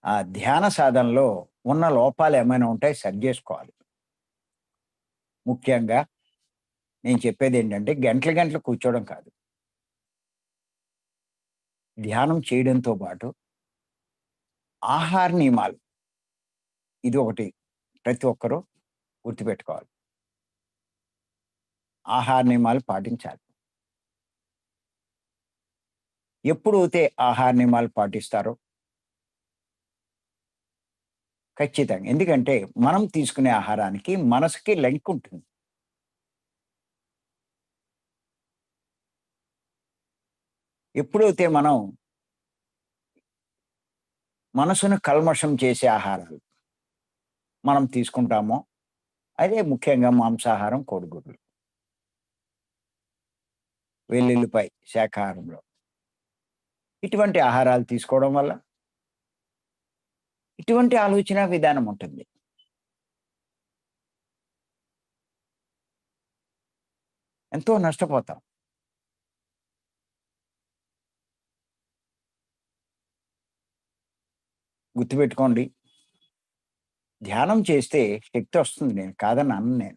Speaker 1: ఆ ధ్యాన సాధనలో ఉన్న లోపాలు ఏమైనా ఉంటే సరి జేసుకోవాలి. ముఖ్యంగా నేను చెప్పేదేంటంటే గంటలు గంటలు కూర్చోవడం కాదు. ధ్యానం చేయడంతో పాటు ఆహార నియమాలు ఇది ఒకటి ప్రతి ఒక్కరూ గుర్తుపెట్టుకోవాలి. ఆహార నియమాలు పాటించాలి. ఎప్పుడైతే ఆహార నియమాలు పాటిస్తారో ఖచ్చితంగా. ఎందుకంటే మనం తీసుకునే ఆహారానికి మనసుకి లింక్ ఉంటుంది. ఎప్పుడైతే మనం మనసును కల్మషం చేసే ఆహారాలు మనం తీసుకుంటామో అదే ముఖ్యంగా మాంసాహారం, కోడిగుడ్లు, వెల్లుల్లిపాయ శాకాహారంలో ఇటువంటి ఆహారాలు తీసుకోవడం వల్ల ఇటువంటి ఆలోచన విధానం ఉంటుంది. ఎంతో నష్టపోతాం. గుర్తుపెట్టుకోండి. ధ్యానం చేస్తే శక్తి వస్తుంది. నేను కాదని అనను నేను.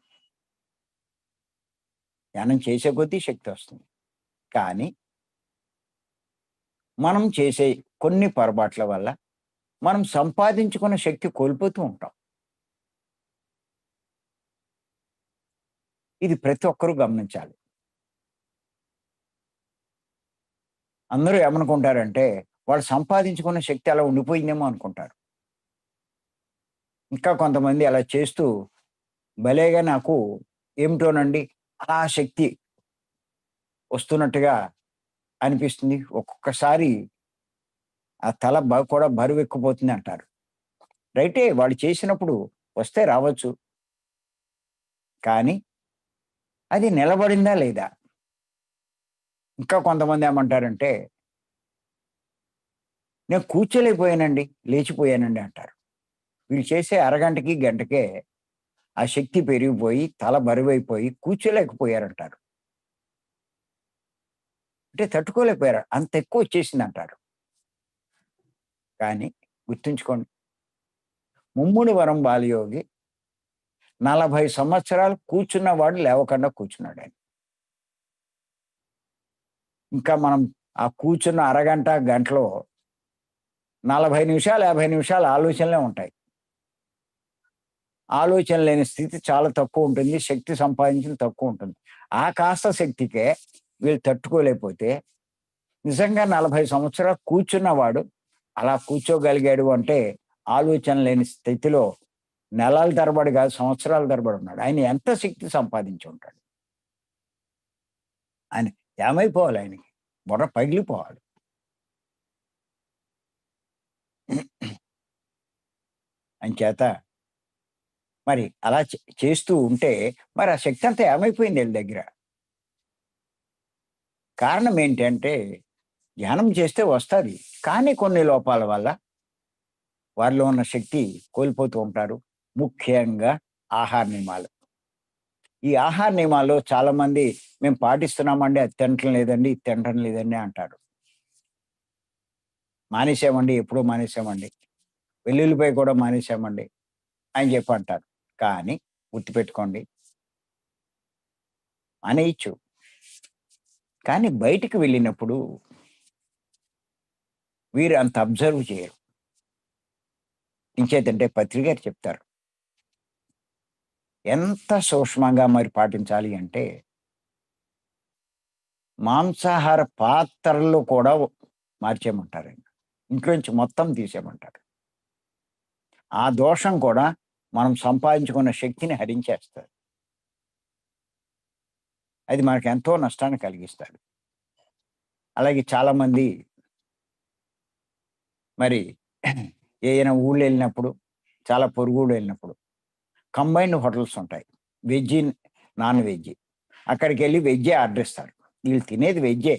Speaker 1: ధ్యానం చేసే కొద్దీ శక్తి వస్తుంది. కానీ మనం చేసే కొన్ని పొరపాట్ల వల్ల మనం సంపాదించుకున్న శక్తి కోల్పోతూ ఉంటాం. ఇది ప్రతి ఒక్కరూ గమనించాలి. అందరూ ఏమనుకుంటారంటే వాళ్ళు సంపాదించుకున్న శక్తి అలా ఉండిపోయిందేమో అనుకుంటారు. ఇంకా కొంతమంది అలా చేస్తూ భలేగా నాకు ఏమిటోనండి అలా శక్తి వస్తున్నట్టుగా అనిపిస్తుంది. ఒక్కొక్కసారి ఆ తల కూడా బరువెక్కిపోతుంది అంటారు. రైటే వాళ్ళు చేసినప్పుడు వస్తే రావచ్చు. కానీ అది నిలబడిందా లేదా? ఇంకా కొంతమంది ఏమంటారంటే, "నేను కూర్చోలేకపోయానండి, లేచిపోయానండి" అంటారు. వీళ్ళు చేసే అరగంటకి, గంటకే ఆ శక్తి పెరిగిపోయి, తల బరువైపోయి కూర్చోలేకపోయారంటారు. అంటే తట్టుకోలేకపోయారు. అంత ఎక్కువొచ్చేసిందంటారు. కానీ గుర్తుంచుకోండి, ముమ్ముడివరం బాలయోగి 40 సంవత్సరాలు కూర్చున్నవాడు లేవకుండా కూర్చున్నాడాయన. ఇంకా మనం ఆ కూర్చున్న అరగంట, గంటలో 40 నిమిషాలు, 50 నిమిషాలు ఆలోచనలే ఉంటాయి. ఆలోచన లేని స్థితి చాలా తక్కువుంటుంది. శక్తి సంపాదించింది తక్కువుంటుంది. ఆ కాస్త శక్తికే వీళ్ళు తట్టుకోలేకపోతే, నిజంగా 40 సంవత్సరాలు కూర్చున్నవాడు అలా కూర్చోగలిగాడు అంటే, ఆలోచన లేని స్థితిలో నెలల తరబడి కాదు, సంవత్సరాల తరబడి ఉన్నాడు. ఆయన ఎంత శక్తి సంపాదించి ఉంటాడు. ఆయన ఏమైపోవాలి ఆయనకి? బుర్ర పగిలిపోవాలి. అంచేత మరి అలా చేస్తూ ఉంటే మరి ఆ శక్తి అంతా ఏమైపోయింది ఈళ్ళ దగ్గర. కారణం ఏంటంటే ధ్యానం చేస్తే వస్తది. కానీ కొన్ని లోపాల వల్ల వారిలో ఉన్న శక్తి కోల్పోతూ ఉంటారు. ముఖ్యంగా ఆహార నియమాలు. ఈ ఆహార నియమాల్లో చాలామంది మేము పాటిస్తున్నామండి. అది తినటం లేదండి, ఇది తినటం లేదండి అంటారు. మానేసామండి, ఎప్పుడో మానేసామండి. వెల్లుల్లిపాయ కూడా మానేసామండి అని చెప్పి అంటారు. కానీ గుర్తుపెట్టుకోండి, మానేయచ్చు. కానీ బయటికి వెళ్ళినప్పుడు వీరు అంత అబ్జర్వ్ చేయరు. ఇంచేతంటే పత్రి గారు చెప్తారు. ఎంత సూక్ష్మంగా మరి పాటించాలి అంటే, మాంసాహార పాత్రలు కూడా మార్చేయమంటారండి. ఇంట్లోంచి మొత్తం తీసేయమంటారు. ఆ దోషం కూడా మనం సంపాదించుకున్న శక్తిని హరించేస్తది. అది మనకెంతో నష్టాన్ని కలిగిస్తాది. అలాగే చాలామంది మరి ఏదైనా ఊళ్ళెళ్ళినప్పుడు, చాలా పొరుగూడెళ్ళినప్పుడు కంబైన్డ్ హోటల్స్ ఉంటాయి. Veggie, non veggie. అక్కడికెళ్ళి వెజ్జే ఆర్డర్ ఇస్తారు. వీళ్ళు తినేది వెజ్జే.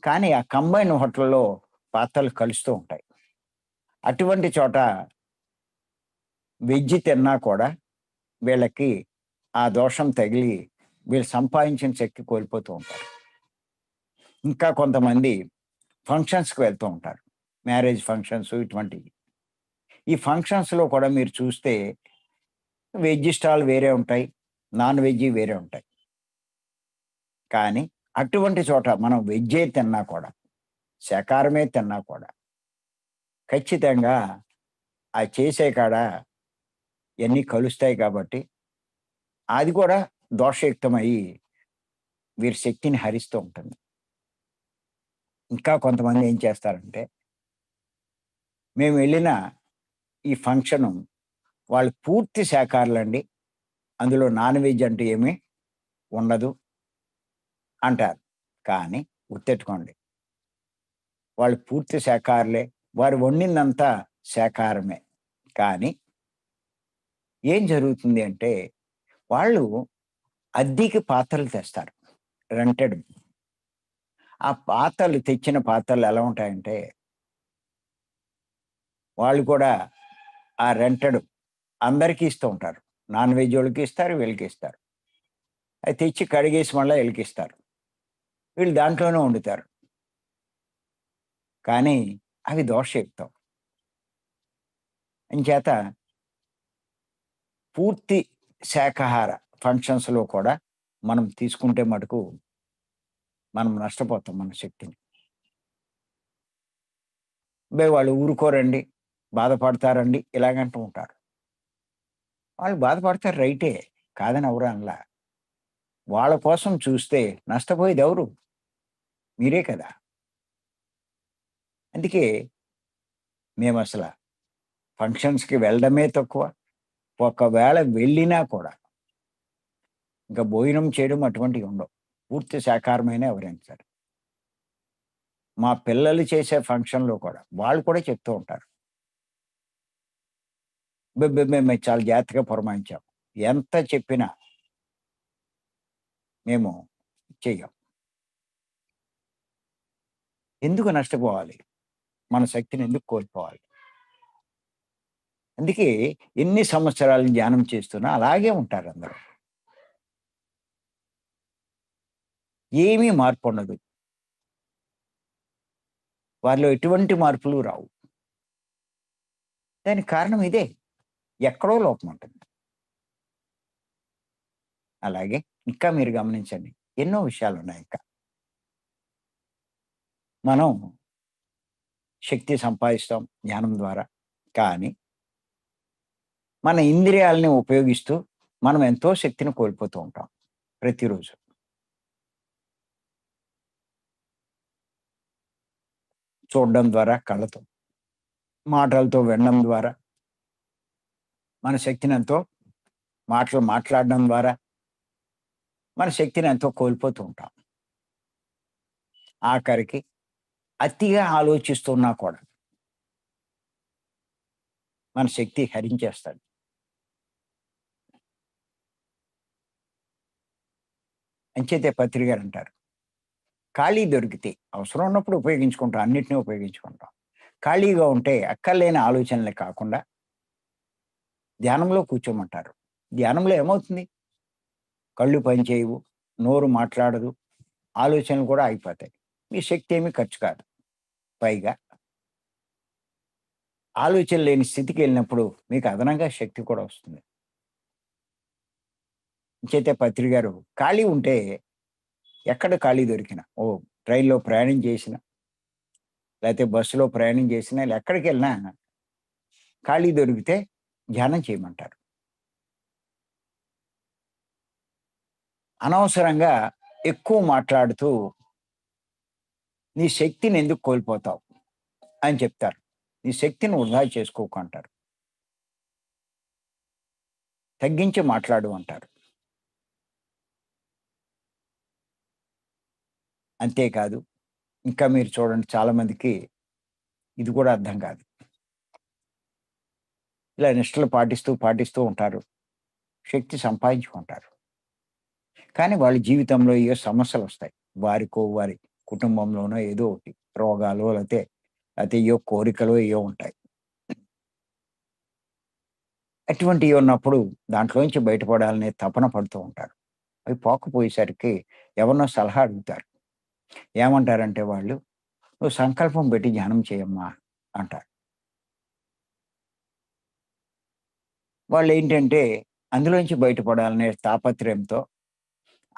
Speaker 1: కానీ ఆ కంబైన్ హోటల్‌లో పాత్రలు కలుస్తూ ఉంటాయి. అటువంటి చోట వెజ్ తిన్నా కూడా వీళ్ళకి ఆ దోషం తగిలి వీళ్ళు సంపాదించిన శక్తి కోల్పోతూ ఉంటారు. ఇంకా కొంతమంది ఫంక్షన్స్‌కి వెళ్తూ ఉంటారు. మ్యారేజ్ ఫంక్షన్స్ ఇటువంటివి. ఈ ఫంక్షన్స్‌లో కూడా మీరు చూస్తే వెజ్ స్టాల్ వేరే ఉంటాయి. నాన్ వెజ్‌యి వేరే ఉంటాయి. కానీ అటువంటి చోట మనం వెజ్జే తిన్నా కూడా, శాకాహారమే తిన్నా కూడా ఖచ్చితంగా ఆ చేసే కాడ ఇయన్నీ కలుస్తాయి కాబట్టి, అది కూడా దోషయుక్తమయ్యి వీరి శక్తిని హరిస్తూ ఉంటుంది. ఇంకా కొంతమంది ఏం చేస్తారంటే, మేము వెళ్ళిన ఈ ఫంక్షను వాళ్ళు పూర్తి శాకాహారులండి. అందులో నాన్ వెజ్ అంటూ ఏమీ ఉండదు అంటారు. కానీ గుర్తెట్టుకోండి. వాళ్ళు పూర్తి శాకాహారులే. వారు వండిందంతా శాకాహారమే. కానీ ఏం జరుగుతుంది అంటే, వాళ్ళు అద్దెకి పాత్రలు తెస్తారు. రెంటెడ్. ఆ పాత్రలు తెచ్చిన పాత్రలు ఎలా ఉంటాయంటే, వాళ్ళు కూడా ఆ రెంటెడ్ అందరికీ ఇస్తూ ఉంటారు. నాన్ వెజ్ వోళ్ళకి ఇస్తారు, వీళ్ళకి ఇస్తారు. అది తెచ్చి కడిగేసి మళ్ళా ఈళ్ళకిస్తారు. వీళ్ళు దాంట్లోనే వండుతారు. కానీ అవి దోషయుక్తం. అంచేత పూర్తి శాకాహార ఫంక్షన్స్‌లో కూడా మనం తీసుకుంటే మటుకు మనం నష్టపోతాం మన శక్తిని. అబ్బే! వాళ్ళు ఊరుకోరండి, బాధపడతారండి ఇలాగంటూ ఉంటారు. వాళ్ళు బాధపడతారు రైటే. కాదని ఎవరు అనలా. వాళ్ళ కోసం చూస్తే నష్టపోయేదెవరు? మీరే కదా! అందుకే మేమసల ఫంక్షన్స్‌కి వెళ్ళడమే తక్కువ. ఒకవేళ వెళ్ళినా కూడా ఇంక భోజనం చేయడం అటువంటివి ఉండవు. పూర్తి శాకాహారమైనా ఎవరైనా సరే. మా పిల్లలు చేసే ఫంక్షన్‌లో కూడా వాళ్ళు కూడా చెప్తూ ఉంటారు. అబ్బబ్బే! మేము చాలా జాగ్రత్తగా పురమాయించాం. ఎంత చెప్పినా మేము చెయ్యం. ఎందుకు నష్టపోవాలి? మన శక్తిని ఎందుకు కోల్పోవాలి? అందుకే ఎన్ని సంవత్సరాలు ధ్యానం చేస్తున్నా అలాగే ఉంటారందరూ. ఏమీ మార్పుండదు. వారిలో ఎటువంటి మార్పులు రావు. దానికి కారణం ఇదే. ఎక్కడో లోపముంటుంది. అలాగే ఇంకా మీరు గమనించండి. ఎన్నో విషయాలున్నాయి ఇంకా. మనం శక్తి సంపాదిస్తాం ధ్యానం ద్వారా. కానీ మన ఇంద్రియాలని ఉపయోగిస్తూ మనం ఎంతో శక్తిని కోల్పోతూ ఉంటాం ప్రతిరోజు. చూడడం ద్వారా కళ్ళతో, మాటలతో వినడం ద్వారా, మన శక్తిని ఎంతో మాటలు మాట్లాడడం ద్వారా మన శక్తిని ఎంతో కోల్పోతూ ఉంటాం. ఆఖరికి అతిగా ఆలోచిస్తున్నా కూడా మన శక్తి హరించేస్తాడు. అంచేతే పత్రి గారంటారు. ఖాళీ దొరికితే అవసరం ఉన్నప్పుడు ఉపయోగించుకుంటాం. అన్నిటిని ఉపయోగించుకుంటాం. ఖాళీగా ఉంటే అక్కర్లేని ఆలోచనలే కాకుండా ధ్యానంలో కూర్చోమంటారు. ధ్యానంలో ఏమవుతుంది? కళ్ళు పనిచేయవు, నోరు మాట్లాడదు, ఆలోచనలు కూడా ఆగిపోతాయి. మీ శక్తి ఏమీ ఖర్చు కాదు. పైగా ఆలోచన లేని స్థితికెళ్ళినప్పుడు మీకు అదనంగా శక్తి కూడా వస్తుంది. అంచేతే పత్రి గారు ఖాళీ ఉంటే ఎక్కడ ఖాళీ దొరికినా ట్రైన్‌లో ప్రయాణం చేసినా, లేతే బస్సులో ప్రయాణం చేసినా, ఎక్కడికెళ్ళినా ఖాళీ దొరికితే ధ్యానం చేయమంటారు. అనవసరంగా ఎక్కువ మాట్లాడుతూ నీ శక్తిని ఎందుకు కోల్పోతావు అని చెప్తారు. నీ శక్తిని వృధా చేసుకోకు అంటారు. తగ్గించి మాట్లాడు అంటారు. అంతేకాదు ఇంకా మీరు చూడండి చాలా మందికి ఇది కూడా అర్థం కాదు. ఇలా నిష్టలు పాటిస్తూ ఉంటారు. శక్తి సంపాదించుకుంటారు. కానీ వాళ్ళ జీవితంలో ఏయో సమస్యలొస్తాయి. వారికో, వారి కుటుంబంలోనో ఏదో ఒకటి రోగాలో లేతే ఏయో కోరికలో ఏయో ఉంటాయి. అటువంటియి ఉన్నప్పుడు దాంట్లోంచి బయటపడాలనే తపన పడుతూ ఉంటారు. అవి పోకపోయేసరికి ఎవరినో సలహా అడుగుతారు. ఏమంటారంటే వాళ్ళు, "నువ్వు సంకల్పం పెట్టి ధ్యానం చేయమ్మా" అంటారు. వాళ్ళేంటంటే అందులోంచి బయటపడాలనే తాపత్రయంతో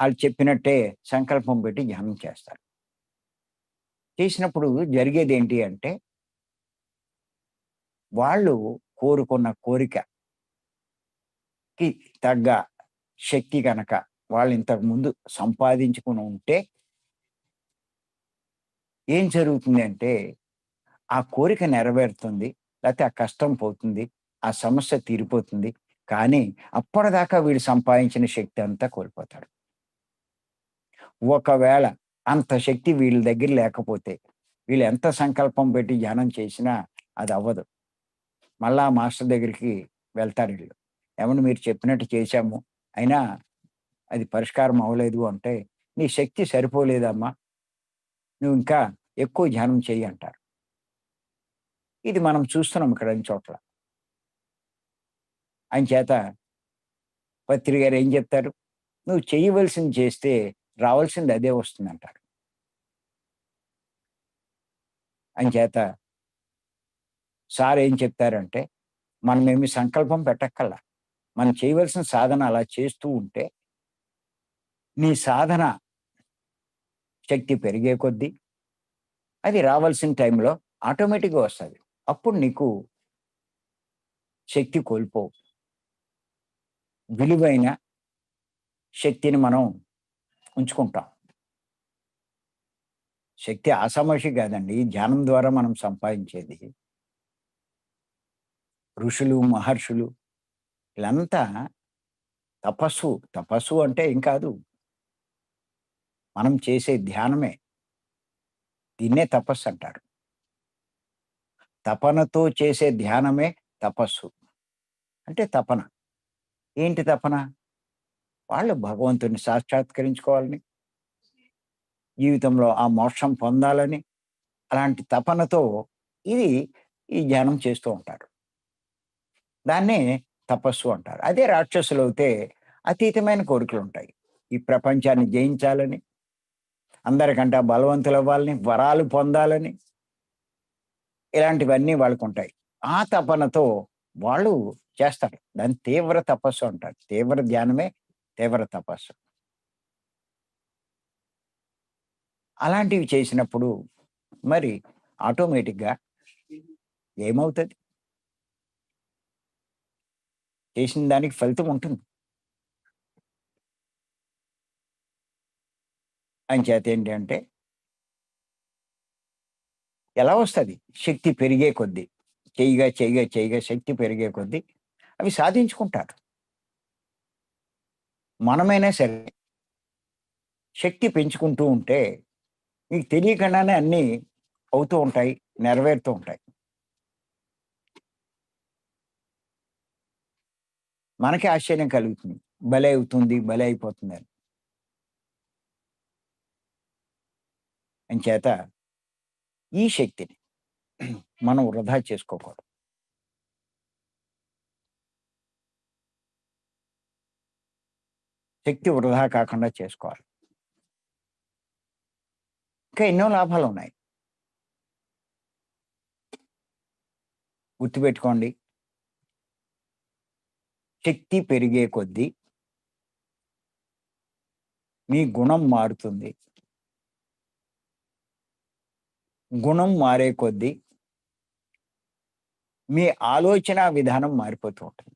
Speaker 1: ఆళ్ళు చెప్పినట్టే సంకల్పం పెట్టి ధ్యానం చేస్తారు. చేసినప్పుడు జరిగేదేంటి అంటే, వాళ్ళు కోరుకున్న కోరికకి తగ్గ శక్తి గనక వాళ్ళు ఇంతకు ముందు సంపాదించుకొని ఉంటే ఏం జరుగుతుంది అంటే, ఆ కోరిక నెరవేరుతుంది. లేతే ఆ కష్టం పోతుంది. ఆ సమస్య తీరిపోతుంది. కానీ అప్పటిదాకా వీడు సంపాదించిన శక్తి అంతా కోల్పోతాడు. ఒకవేళ అంత శక్తి వీళ్ళ దగ్గర లేకపోతే, వీళ్ళు ఎంత సంకల్పం పెట్టి ధ్యానం చేసినా అదవ్వదు. మళ్ళా మాస్టర్ దగ్గరికి వెళ్తారీళ్ళు. "ఏవండీ మీరు చెప్పినట్టు చేశాము. అయినా అది పరిష్కారం అవ్వలేదు" అంటే, "నీ శక్తి సరిపోలేదమ్మా. నువ్వు ఇంకా ఎక్కువ ధ్యానం చెయ్యి" అంటారు. ఇది మనం చూస్తున్నాం ఇక్కడ అన్ని చోట్ల. అంచేత పత్రి గారు ఏం చెప్తారు? "నువ్వు చేయవలసింది చేస్తే రావాల్సింది అదే వస్తుందంటారు." అంచేత సార్ ఏం చెప్తారంటే, మనమేమి సంకల్పం పెట్టక్కర్లా. మనం చేయవలసిన సాధన అలా చేస్తూ ఉంటే, నీ సాధన శక్తి పెరిగే కొద్దీ, అది రావాల్సిన టైంలో ఆటోమేటిక్‌గా వస్తది. అప్పుడు నీకు శక్తి కోల్పోవు. విలువైన శక్తిని మనం ఉంచుకుంటాం. శక్తి ఆషామాషీ కాదండి. ధ్యానం ద్వారా మనం సంపాదించేది. ఋషులు, మహర్షులు వీళ్ళంతా తపస్సు, తపస్సు అంటే ఏం కాదు. మనం చేసే ధ్యానమే. దీన్నే తపస్సంటారు. తపనతో చేసే ధ్యానమే తపస్సు. అంటే తపన. ఏంటి తపన? వాళ్ళు భగవంతుడిని సాక్షాత్కరించుకోవాలని, జీవితంలో ఆ మోక్షం పొందాలని, అలాంటి తపనతో ఇది ఈ ధ్యానం చేస్తూ ఉంటారు. దాన్నే తపస్సు అంటారు. అదే రాక్షసులవుతే అతీతమైన కోరికలుంటాయి. ఈ ప్రపంచాన్ని జయించాలని, అందరికంటే బలవంతులవ్వాలని, వరాలు పొందాలని ఇలాంటివన్నీ వాళ్ళకుంటాయి. ఆ తపనతో వాళ్ళు చేస్తారు. దాన్ని తీవ్ర తపస్సు అంటారు. తీవ్ర ధ్యానమే తీవ్ర తపస్సు. అలాంటివి చేసినప్పుడు మరి ఆటోమేటిక్‌గా ఏమవుతది? చేసిన దానికి ఫలితం ఉంటుంది. అంచేత ఏంటి అంటే ఎలా వస్తది? శక్తి పెరిగే కొద్దీ. చేయగా శక్తి పెరిగే కొద్దీ అవి సాధించుకుంటారు. మనమైనా సరే శక్తి పెంచుకుంటూ ఉంటే మీకు తెలియకుండానే అన్నీ అవుతూ ఉంటాయి. నెరవేరుతూ ఉంటాయి. మనకే ఆశ్చర్యం కలుగుతుంది. భలే అవుతుంది, భలే అయిపోతుందని. అంచేత ఈ శక్తిని మనం వృధా చేసుకోకూడదు. శక్తి వృధా కాకుండా చేసుకోవాలి. ఇంకా ఎన్నో లాభాలున్నాయి. గుర్తుపెట్టుకోండి. శక్తి పెరిగే కొద్దీ మీ గుణం మారుతుంది. గుణం మారే కొద్దీ మీ ఆలోచనా విధానం మారిపోతూ ఉంటుంది.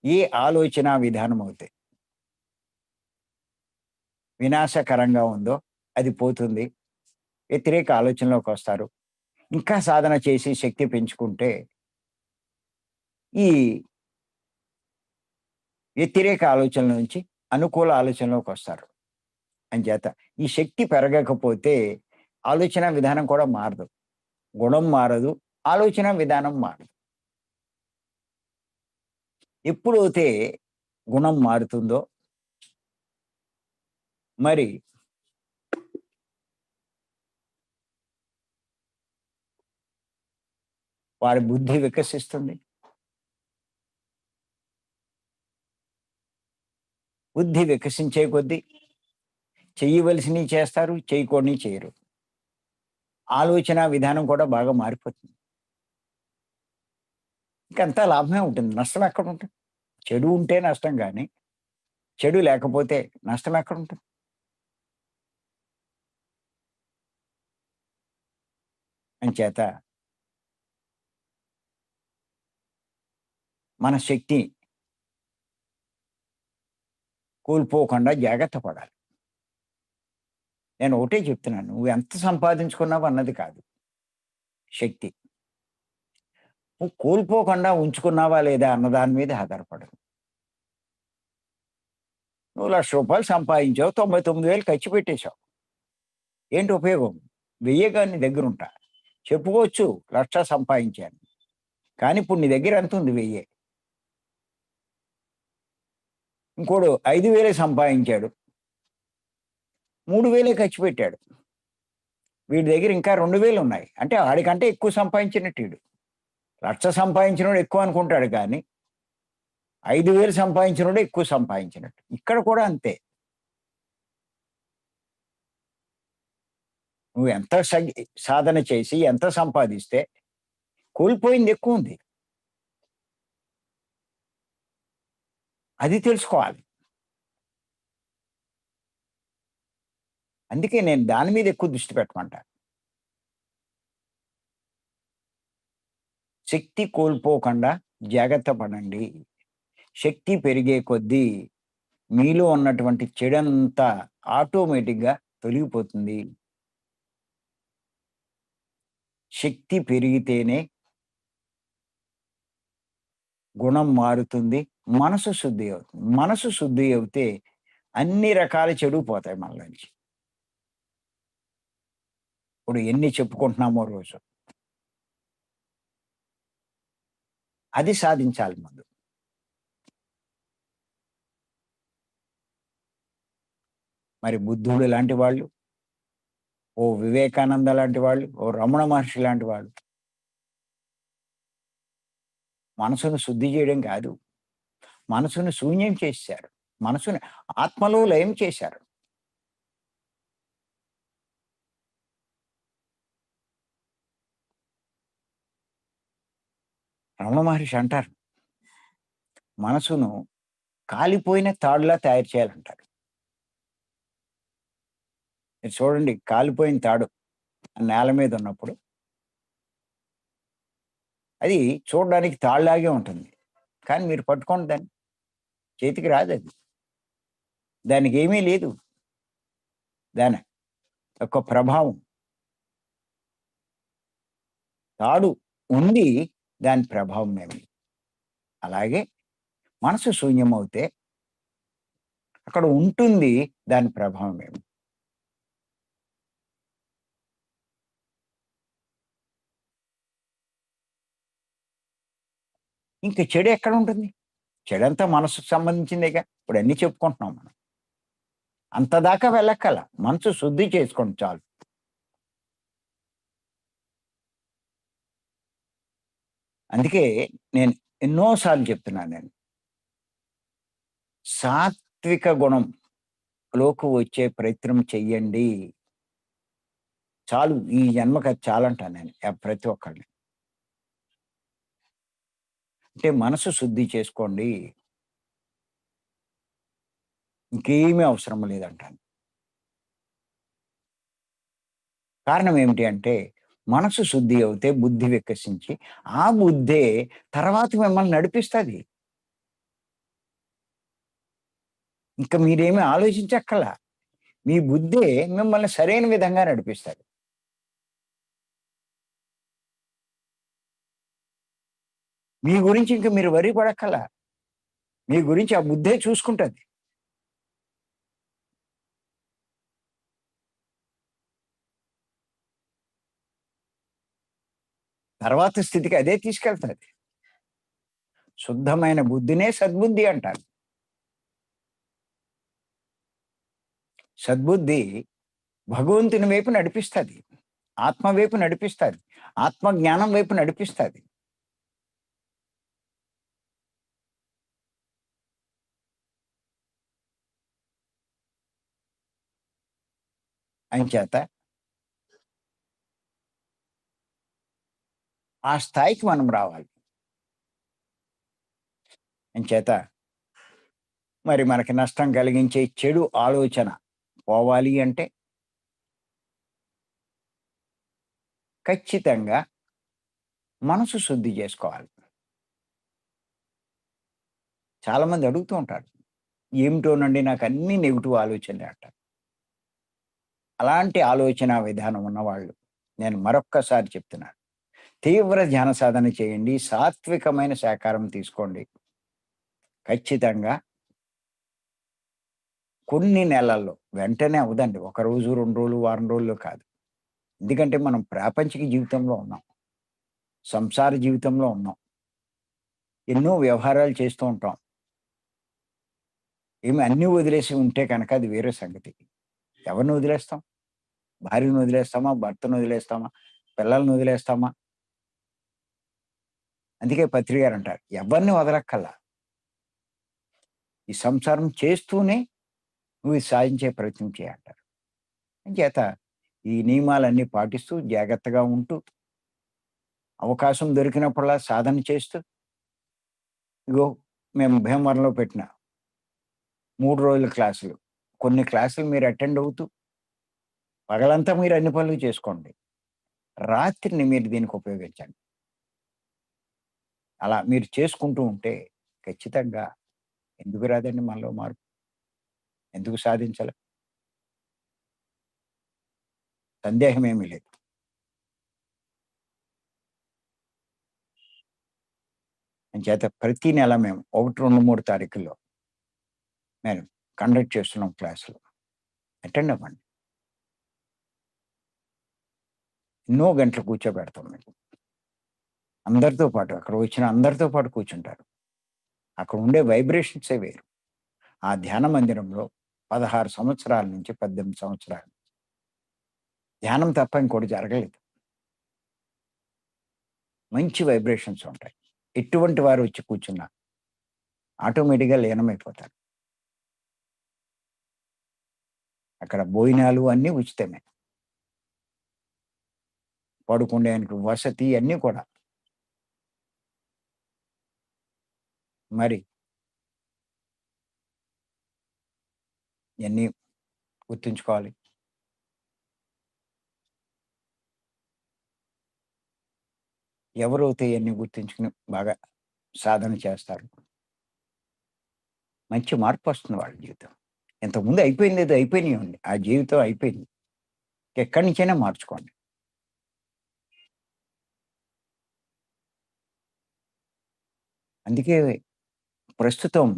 Speaker 1: ఏ ఆలోచనా విధానం అయితే వినాశకరంగా ఉందో అది పోతుంది. వ్యతిరేక ఆలోచనలోకొస్తారు. ఇంకా సాధన చేసి శక్తి పెంచుకుంటే ఈ వ్యతిరేక ఆలోచనల నుంచి అనుకూల ఆలోచనలోకొస్తారు. అంచేత ఈ శక్తి పెరగకపోతే ఆలోచన విధానం కూడా మారదు. గుణం మారదు. ఆలోచన విధానం మారదు. ఎప్పుడైతే గుణం మారుతుందో మరి వాడి బుద్ధి వికసిస్తుంది. బుద్ధి వికసించే కొద్దీ చెయ్యవలసినవి చేస్తారు, చేయకూడనివి చేయరు. ఆలోచన విధానం కూడా బాగా మారిపోతుంది. ఇంకంతా లాభమే ఉంటుంది. నష్టం ఎక్కడుంటుంది? చెడు ఉంటే నష్టం గాని, చెడు లేకపోతే నష్టం ఎక్కడుంటుంది? అంచేత మన శక్తి కోల్పోకుండా జాగ్రత్త పడాలి. నేను ఒకటే చెప్తున్నాను. నువ్వు ఎంత సంపాదించుకున్నావు అన్నది కాదు శక్తి. నువ్వు కోల్పోకుండా ఉంచుకున్నావా లేదా అన్న దాని మీద ఆధారపడదు. నువ్వు రూ. 1,00,000 సంపాదించావు. 99,000 ఖర్చు పెట్టేశావు. ఏంటి ఉపయోగం? 1000 గాని నీ దగ్గరుంటా. చెప్పుకోవచ్చు 1,00,000 సంపాదించాను. కానీ ఇప్పుడు నీ దగ్గర ఎంతుంది? 1000. ఇంకోడు 5,000 సంపాదించాడు. 3,000 ఖర్చు పెట్టాడు. వీడి దగ్గర ఇంకా 2,000 ఉన్నాయి. అంటే ఆడికంటే ఎక్కువ సంపాదించినట్టు ఈడు. 1,00,000 సంపాదించినోడు ఎక్కువ అనుకుంటాడు కానీ, 5,000 సంపాదించినోడే ఎక్కువ సంపాదించినట్టు. ఇక్కడ కూడా అంతే. నువ్వు ఎంత సాధన చేసి ఎంత సంపాదిస్తే కోల్పోయింది ఎక్కువుంది. అది తెలుసుకోవాలి. అందుకే నేను దాని మీద ఎక్కువ దృష్టి పెట్టమంటా. శక్తి కోల్పోకుండా జాగ్రత్త పడండి. శక్తి పెరిగే కొద్దీ మీలో ఉన్నటువంటి చెడంతా ఆటోమేటిక్‌గా తొలగిపోతుంది. శక్తి పెరిగితేనే గుణం మారుతుంది. మనసు శుద్ధి అవుతుంది. మనసు శుద్ధి అవుతే అన్ని రకాల చెడు పోతాయి మనలోంచి. ఇప్పుడు ఎన్ని చెప్పుకుంటున్నామో రోజు. అది సాధించాలి ముందు. మరి బుద్ధుడు లాంటి వాళ్ళు, ఓ వివేకానంద లాంటి వాళ్ళు, ఓ రమణ మహర్షి లాంటి వాళ్ళు మనసును శుద్ధి చేయడం కాదు. మనసును శూన్యం చేసేశారు. మనసుని ఆత్మలో లయం చేశారు. రమణ మహర్షి అంటారు, మనసును కాలిపోయిన తాడులా తయారు చేయాలంటారు. మీరు చూడండి కాలిపోయిన తాడు నేల మీద ఉన్నప్పుడు అది చూడడానికి తాడులాగే ఉంటుంది. కానీ మీరు పట్టుకోండి దాన్ని, చేతికి రాదది. దానికేమీ లేదు. దాని యొక్క ప్రభావం. తాడు ఉండి దాని ప్రభావం ఏమి. అలాగే మనసు శూన్యమవుతే అక్కడ ఉంటుంది దాని ప్రభావం ఏమి. ఇంక చెడు ఎక్కడుంటుంది? చెడంతా మనసుకు సంబంధించిందేగా. ఇప్పుడు అన్నీ చెప్పుకుంటున్నాం మనం. అంత దాకా వెళ్ళక్కల. మనసు శుద్ధి చేసుకోండి చాలు. అందుకే నేను ఎన్నో సార్లు చెప్తున్నాను నేను. సాత్విక గుణంలోకి వచ్చే ప్రయత్నం చెయ్యండి. చాలు ఈ జన్మకి అది చాలంటాను నేను ప్రతి ఒక్కళ్ళని. అంటే మనసు శుద్ధి చేసుకోండి. ఇంకేమీ అవసరం లేదంటాను. కారణం ఏమిటి అంటే, మనసు శుద్ధి అవుతే బుద్ధి వికసించి, ఆ బుద్ధే తర్వాత మిమ్మల్ని నడిపిస్తది. ఇంక మీరేమి ఆలోచించక్కర్లా. మీ బుద్ధే మిమ్మల్ని సరైన విధంగా నడిపిస్తది. మీ గురించి ఇంక మీరు వరీ పడక్కర్లా. మీ గురించి ఆ బుద్ధే చూసుకుంటది. తర్వాత స్థితికి అదే తీసుకెళ్తది. శుద్ధమైన బుద్ధినే సద్బుద్ధి అంటారు. సద్బుద్ధి భగవంతుని వైపు నడిపిస్తది. ఆత్మ వైపు నడిపిస్తది. ఆత్మ జ్ఞానం వైపు నడిపిస్తది. అంచేత ఆ స్థాయికి మనం రావాలి. అంచేత మరి మనకి నష్టం కలిగించే చెడు ఆలోచన పోవాలి అంటే ఖచ్చితంగా మనసు శుద్ధి చేసుకోవాలి. చాలామంది అడుగుతూ ఉంటారు. ఏమిటోనండి నాకన్నీ నెగెటివ్ ఆలోచనలే అంటారు. అలాంటి ఆలోచనా విధానం ఉన్నవాళ్ళు నేను మరొక్కసారి చెప్తున్నాను. తీవ్ర ధ్యాన సాధన చేయండి. సాత్వికమైన శాకాహారం తీసుకోండి. ఖచ్చితంగా కొన్ని నెలల్లో వెంటనే అవ్వదండి. ఒక రోజు, 2 రోజులు, వారం రోజుల్లో కాదు. ఎందుకంటే మనం ప్రాపంచిక జీవితంలో ఉన్నాం. సంసార జీవితంలో ఉన్నాం. ఎన్నో వ్యవహారాలు చేస్తూ ఉంటాం. ఏమి అన్నీ వదిలేసి ఉంటే కనుక అది వేరే సంగతి. ఎవరిని వదిలేస్తాం? భార్యను వదిలేస్తామా? భర్తను వదిలేస్తామా? పిల్లల్ని వదిలేస్తామా? అందుకే పత్రి గారంటారు. ఎవరిని వదలక్కర్లా. ఈ సంసారం చేస్తూనే నువ్వు ఇది సాధించే ప్రయత్నం చేయంటారు. అంచేత ఈ నియమాలన్నీ పాటిస్తూ జాగ్రత్తగా ఉంటూ, అవకాశం దొరికినప్పుడల్లా సాధన చేస్తూ, ఇగో మేము భీమవరంలో పెట్టిన 3 రోజుల క్లాసులు. కొన్ని క్లాసులు మీరు అటెండ్ అవుతూ, పగలంతా మీరు అన్ని పనులు చేసుకోండి. రాత్రిని మీరు దీనికి ఉపయోగించండి. అలా మీరు చేసుకుంటూ ఉంటే ఖచ్చితంగా ఎందుకు రాదండి మనలో మార్పు? ఎందుకు సాధించలేం? సందేహమేమీ లేదు. అంచేత ప్రతి నెల మేము 1, 2, 3 తారీఖుల్లో నేను కండక్ట్ చేస్తున్నాం క్లాసులు. అటెండ్ అవ్వండి. ఎన్నో గంటలు కూర్చోబెడతాం మీకు. అందరితో పాటు అక్కడ వచ్చిన అందరితో పాటు కూర్చుంటారు. అక్కడ ఉండే వైబ్రేషన్సే వేరు. ఆ ధ్యాన మందిరంలో 16 సంవత్సరాల నుంచి 18 సంవత్సరాలు ధ్యానం తప్ప ఇంకోటి జరగలేదు. మంచి వైబ్రేషన్స్ ఉంటాయి. ఎటువంటి వారు వచ్చి కూర్చున్నా ఆటోమేటిక్‌గా లీనమైపోతారు. అక్కడ భోజనాలు అన్నీ ఉచితమే. పడుకునేందుకు వసతి అన్నీ కూడా. మరి ఇయన్నీ గుర్తుంచుకోవాలి. ఎవరైతే ఇయన్నీ గుర్తుంచుకొని బాగా సాధన చేస్తారో మంచి మార్పొస్తుంది వాళ్ళ జీవితం. ఇంతకుముందు అయిపోయిందేదో అయిపోయినియండి. ఆ జీవితం అయిపోయింది. ఎక్కడి నుంచైనా మార్చుకోండి. అందుకే ప్రస్తుతం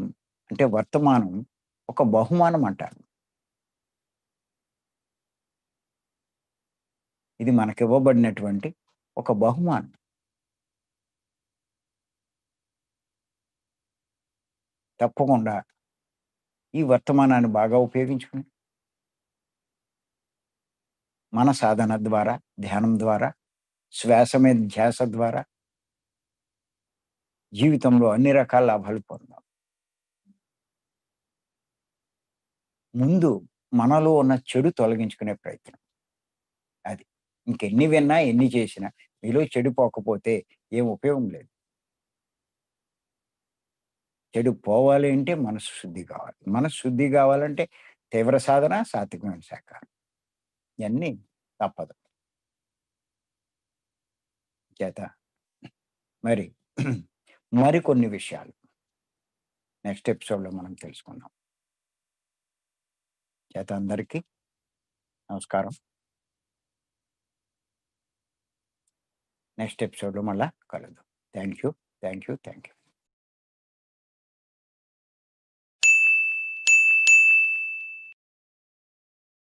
Speaker 1: అంటే వర్తమానం ఒక బహుమానం అంటారు. ఇది మనకివ్వబడినటువంటి ఒక బహుమానం. తప్పకుండా ఈ వర్తమానాన్ని బాగా ఉపయోగించుకొని మన సాధన ద్వారా, ధ్యానం ద్వారా, శ్వాస మీద ధ్యాస ద్వారా జీవితంలో అన్ని రకాల లాభాలు పొందాం. ముందు మనలో ఉన్న చెడు తొలగించుకునే ప్రయత్నం. అది. ఇంకెన్ని విన్నా, ఎన్ని చేసినా మీలో చెడు పోకపోతే ఏం ఉపయోగం లేదు. చెడు పోవాలి అంటే మనసు శుద్ధి కావాలి. మనసు శుద్ధి కావాలంటే తీవ్ర సాధన, సాత్వికమైన శాకాహారం. ఇయన్నీ తప్పదు. చేత మరి మరికొన్ని విషయాలు నెక్స్ట్ ఎపిసోడ్‌లో మనం తెలుసుకుందాం. చేత అందరికీ నమస్కారం. నెక్స్ట్ ఎపిసోడ్‌లో మళ్ళా కలుద్దాం. Thank you. Thank you. Thank you.